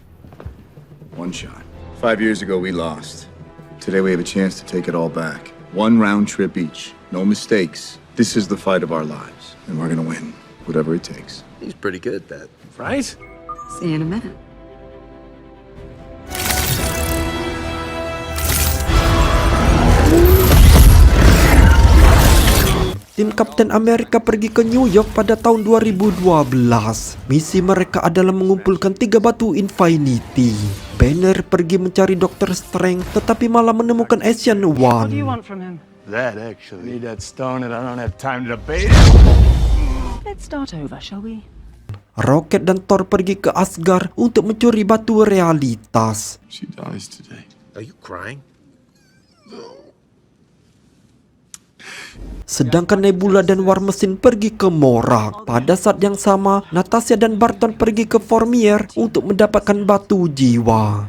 1 shot. 5 years ago, we lost. Today, we have a chance to take it all back. 1 round trip each. No mistakes. This is the fight of our lives. And we're gonna win, whatever it takes. He's pretty good at that. Right? See you in a minute. Tim Kapten Amerika pergi ke New York pada tahun 2012. Misi mereka adalah mengumpulkan 3 batu Infinity. Banner pergi mencari Dr. Strange, tetapi malah menemukan Asian One. What do you want from him? That, actually. Need that stone and I don't have time to debate it. Let's start over, shall we? Rocket dan Thor pergi ke Asgard untuk mencuri batu realitas. She dies today. Are you crying? Sedangkan Nebula dan War Machine pergi ke Morak. Pada saat yang sama, Natasha dan Barton pergi ke Vormir untuk mendapatkan batu jiwa.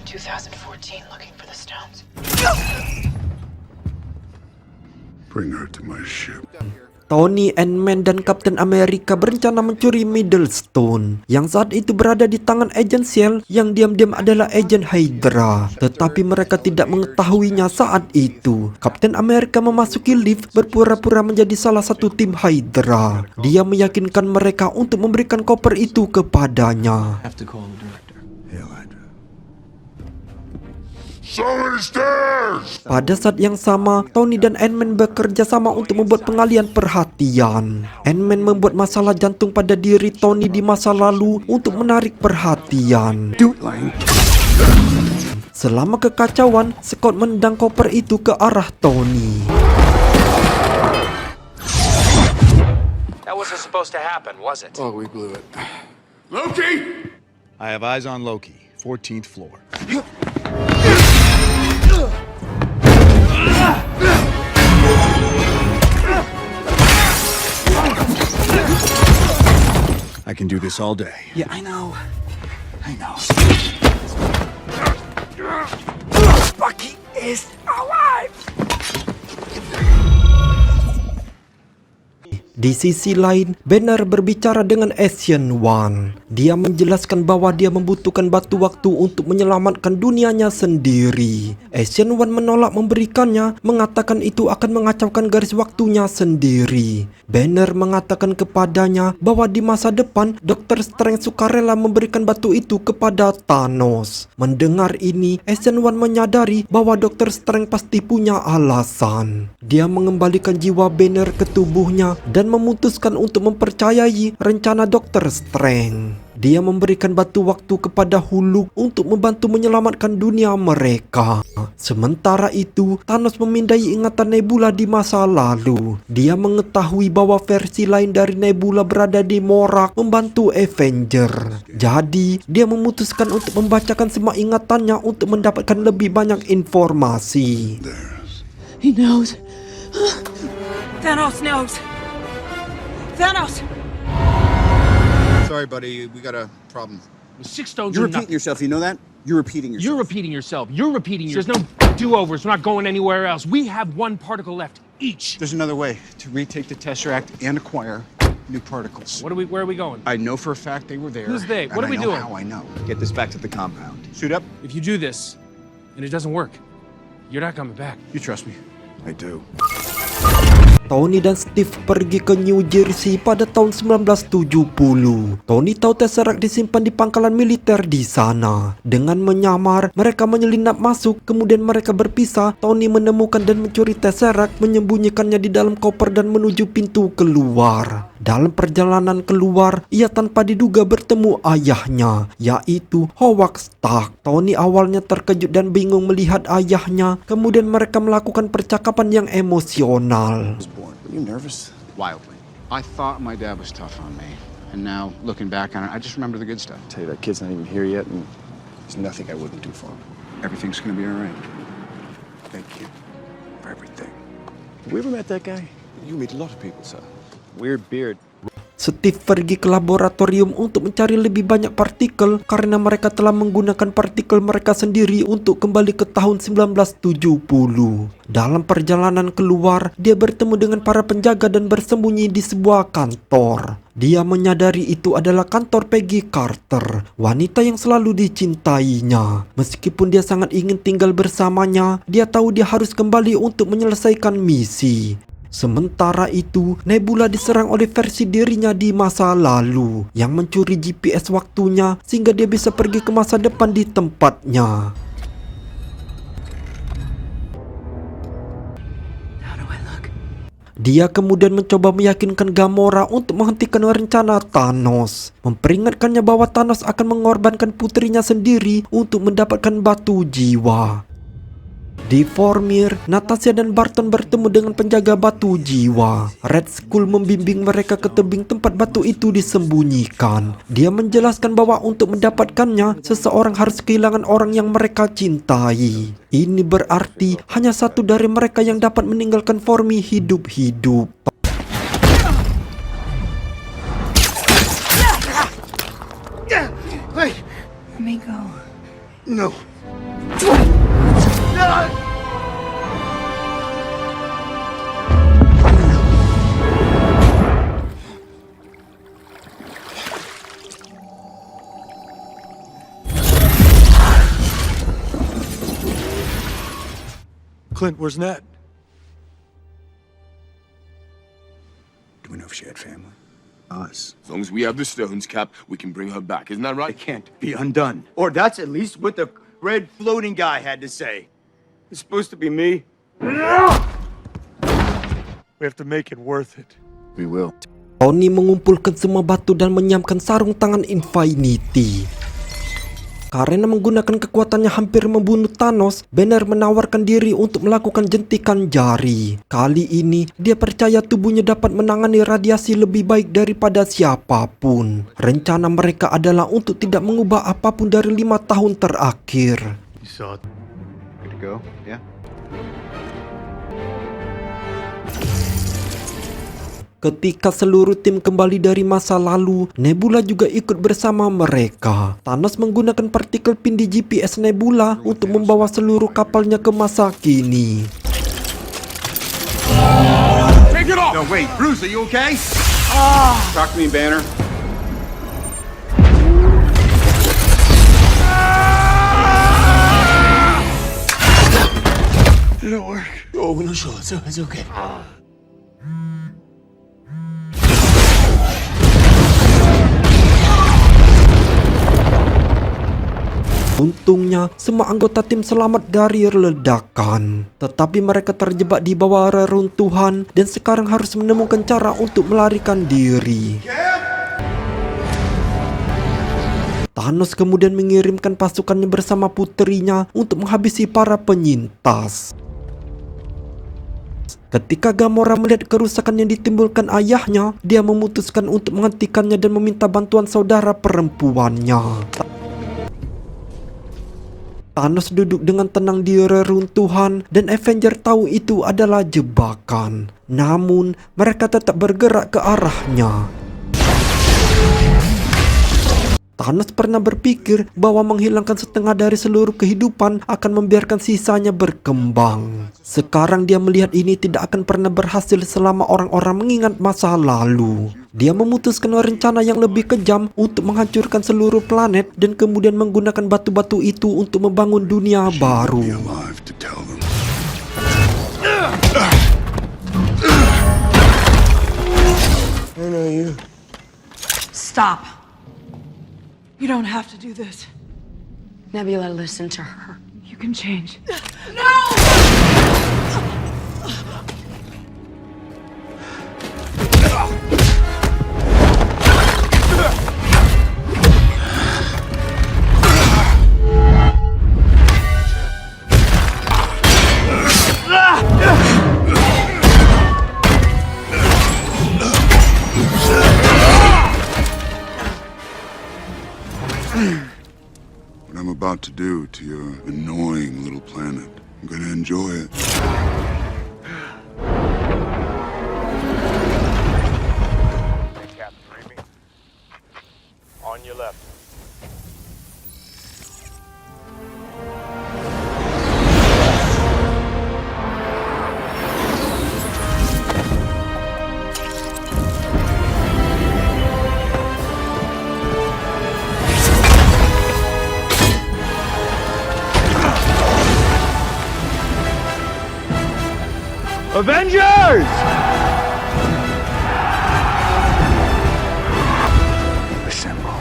2014 looking for the stones. Bring her to my ship. Tony, Ant-Man, dan Kapten Amerika berencana mencuri Middlestone yang saat itu berada di tangan agen S.H.I.E.L.D. yang diam-diam adalah agen Hydra. Tetapi mereka tidak mengetahuinya saat itu. Kapten Amerika memasuki lift berpura-pura menjadi salah satu tim Hydra. Dia meyakinkan mereka untuk memberikan koper itu kepadanya. Pada saat yang sama, Tony dan Ant-Man bekerja sama untuk membuat pengalihan perhatian. Ant-Man membuat masalah jantung pada diri Tony di masa lalu untuk menarik perhatian. Selama kekacauan, Scott menendang koper itu ke arah Tony. That wasn't supposed to happen, was it? Oh, we blew it. Loki! I have eyes on Loki, 14th floor. I can do this all day. Yeah, I know. Bucky is alive! Di sisi lain, Banner berbicara dengan Ancient One. Dia menjelaskan bahwa dia membutuhkan batu waktu untuk menyelamatkan dunianya sendiri. Ancient One menolak memberikannya, mengatakan itu akan mengacaukan garis waktunya sendiri. Banner mengatakan kepadanya bahwa di masa depan, Dr. Strange sukarela memberikan batu itu kepada Thanos. Mendengar ini, Ancient One menyadari bahwa Dr. Strange pasti punya alasan. Dia mengembalikan jiwa Banner ke tubuhnya dan memutuskan untuk mempercayai rencana Dr. Strange. Dia memberikan batu waktu kepada Hulk untuk membantu menyelamatkan dunia mereka. Sementara itu, Thanos memindai ingatan Nebula di masa lalu. Dia mengetahui bahwa versi lain dari Nebula berada di Morak membantu Avenger. Jadi, dia memutuskan untuk membacakan semua ingatannya untuk mendapatkan lebih banyak informasi. He knows. Thanos knows. Thanos! Sorry, buddy, we got a problem. 6 stones You're are repeating nothing. yourself, you know that? You're repeating yourself. You're repeating yourself. You're repeating yourself. There's no do-overs. We're not going anywhere else. We have one particle left each. There's another way to retake the Tesseract and acquire new particles. Where are we going? I know for a fact they were there. Who's they? What are we doing? How I know. Get this back to the compound. Suit up. If you do this and it doesn't work, you're not coming back. You trust me? I do. Tony dan Steve pergi ke New Jersey pada tahun 1970. Tony tahu Tesseract disimpan di pangkalan militer di sana. Dengan menyamar, mereka menyelinap masuk, kemudian mereka berpisah. Tony menemukan dan mencuri Tesseract, menyembunyikannya di dalam koper dan menuju pintu keluar. Dalam perjalanan keluar, ia tanpa diduga bertemu ayahnya, yaitu Howard Stark. Tony awalnya terkejut dan bingung melihat ayahnya, kemudian mereka melakukan percakapan yang emosional. Were you nervous? Wildly. I thought my dad was tough on me. And now, looking back on it, I just remember the good stuff. Tell you, that kid's not even here yet, and there's nothing I wouldn't do for him. Everything's gonna be all right. Thank you for everything. Have we ever met that guy? You meet a lot of people, sir. Weird beard. Steve pergi ke laboratorium untuk mencari lebih banyak partikel karena mereka telah menggunakan partikel mereka sendiri untuk kembali ke tahun 1970. Dalam perjalanan keluar, dia bertemu dengan para penjaga dan bersembunyi di sebuah kantor. Dia menyadari itu adalah kantor Peggy Carter, wanita yang selalu dicintainya. Meskipun dia sangat ingin tinggal bersamanya, dia tahu dia harus kembali untuk menyelesaikan misi. Sementara itu, Nebula diserang oleh versi dirinya di masa lalu yang mencuri GPS waktunya sehingga dia bisa pergi ke masa depan di tempatnya. Dia kemudian mencoba meyakinkan Gamora untuk menghentikan rencana Thanos, memperingatkannya bahwa Thanos akan mengorbankan putrinya sendiri untuk mendapatkan batu jiwa. Di Vormir, Natasha dan Barton bertemu dengan penjaga batu jiwa. Red Skull membimbing mereka ke tebing tempat batu itu disembunyikan. Dia menjelaskan bahwa untuk mendapatkannya, seseorang harus kehilangan orang yang mereka cintai. Ini berarti hanya satu dari mereka yang dapat meninggalkan Vormir hidup-hidup. Let me go. No. Clint, where's Nat? Do we know if she had family? Us. As long as we have the stones, Cap, we can bring her back. Isn't that right? It can't be undone. Or that's at least what the red floating guy had to say. It's supposed to be me. We have to make it worth it. We will. Tony mengumpulkan semua batu dan menyiapkan sarung tangan Infinity. Karena menggunakan kekuatannya hampir membunuh Thanos, Banner menawarkan diri untuk melakukan jentikan jari. Kali ini, dia percaya tubuhnya dapat menangani radiasi lebih baik daripada siapapun. Rencana mereka adalah untuk tidak mengubah apapun dari 5 tahun terakhir. You saw it. Good to go? Yeah? Ketika seluruh tim kembali dari masa lalu, Nebula juga ikut bersama mereka. Thanos menggunakan partikel pin di GPS Nebula untuk membawa seluruh kapalnya ke masa kini. Take it off! No, wait, Bruce, are you okay? Talk to me, Banner. Didn't work. Oh, we're not sure. It's okay. Untungnya, semua anggota tim selamat dari ledakan. Tetapi mereka terjebak di bawah reruntuhan dan sekarang harus menemukan cara untuk melarikan diri. Thanos kemudian mengirimkan pasukannya bersama putrinya untuk menghabisi para penyintas. Ketika Gamora melihat kerusakan yang ditimbulkan ayahnya, dia memutuskan untuk menghentikannya dan meminta bantuan saudara perempuannya. Thanos duduk dengan tenang di reruntuhan dan Avenger tahu itu adalah jebakan. Namun, mereka tetap bergerak ke arahnya. Thanos pernah berpikir bahwa menghilangkan setengah dari seluruh kehidupan akan membiarkan sisanya berkembang. Sekarang dia melihat ini tidak akan pernah berhasil selama orang-orang mengingat masa lalu. Dia memutuskan rencana yang lebih kejam untuk menghancurkan seluruh planet dan kemudian menggunakan batu-batu itu untuk membangun dunia baru. Stop. You don't have to do this. Nebula, listen to her. You can change. What I'm about to do to your annoying little planet, I'm gonna enjoy it. Captain, read me. On your left. Avengers! Assemble.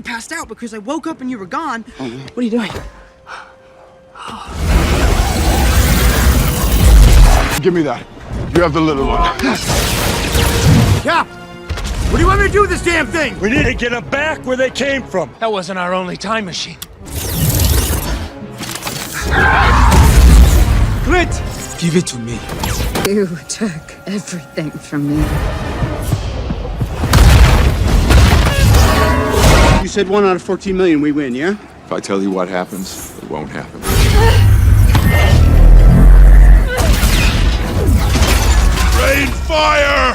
Passed out because I woke up and you were gone. What are you doing? Give me that. You have the little one. Cap! What do you want me to do with this damn thing? We need to get them back where they came from. That wasn't our only time machine. Clint! Give it to me. You took everything from me. said 1 out of 14 million we win, yeah? If I tell you what happens, it won't happen. Rain fire!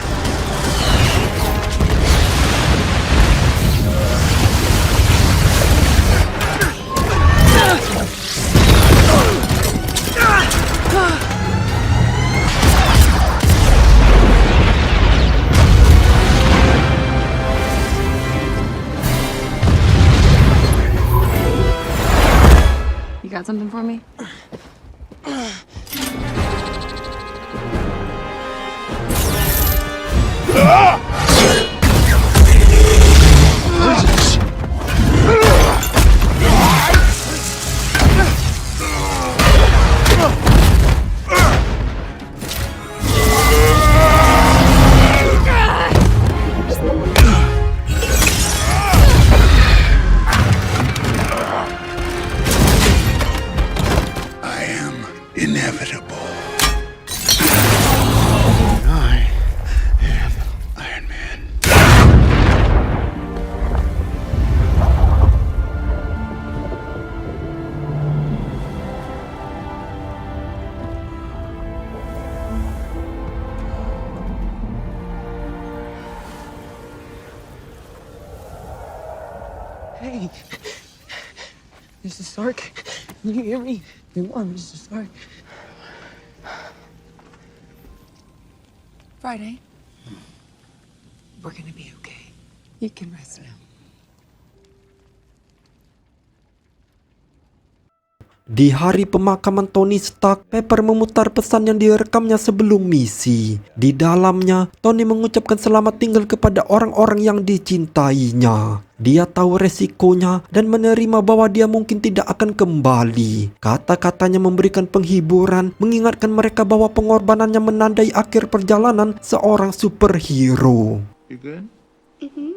You got something for me? I am inevitable. Hey, Mr. Stark, can you hear me? Come on, Mr. Stark. Friday. We're gonna be okay. You can rest now. Di hari pemakaman Tony Stark, Pepper memutar pesan yang direkamnya sebelum misi. Di dalamnya, Tony mengucapkan selamat tinggal kepada orang-orang yang dicintainya. Dia tahu resikonya dan menerima bahwa dia mungkin tidak akan kembali. Kata-katanya memberikan penghiburan, mengingatkan mereka bahwa pengorbanannya menandai akhir perjalanan seorang superhero. You good? Mm-hmm.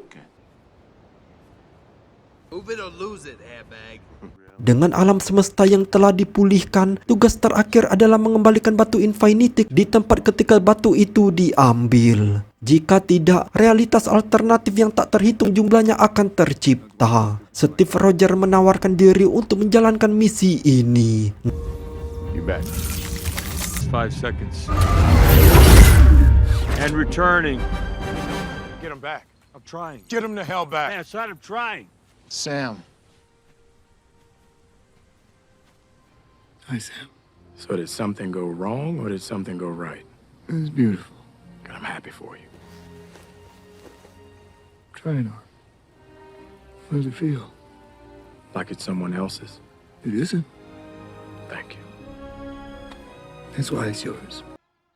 Move it or lose it, airbag. Dengan alam semesta yang telah dipulihkan, tugas terakhir adalah mengembalikan batu Infinitic di tempat ketika batu itu diambil. Jika tidak, realitas alternatif yang tak terhitung jumlahnya akan tercipta. Steve Rogers menawarkan diri untuk menjalankan misi ini. You bet. 5 seconds. And returning. Get him back. I'm trying. Get him the hell back. Man, I said I'm trying. Sam. Hi, Sam. So did something go wrong or did something go right? It was beautiful. And I'm happy for you. Trying hard. How does it feel? Like it's someone else's. It isn't. Thank you. That's why it's yours.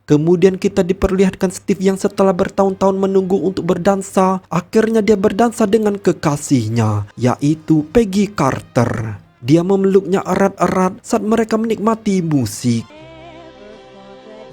Kemudian kita diperlihatkan Steve yang setelah bertahun-tahun menunggu untuk berdansa, akhirnya dia berdansa dengan kekasihnya, yaitu Peggy Carter. Dia memeluknya erat-erat saat mereka menikmati musik.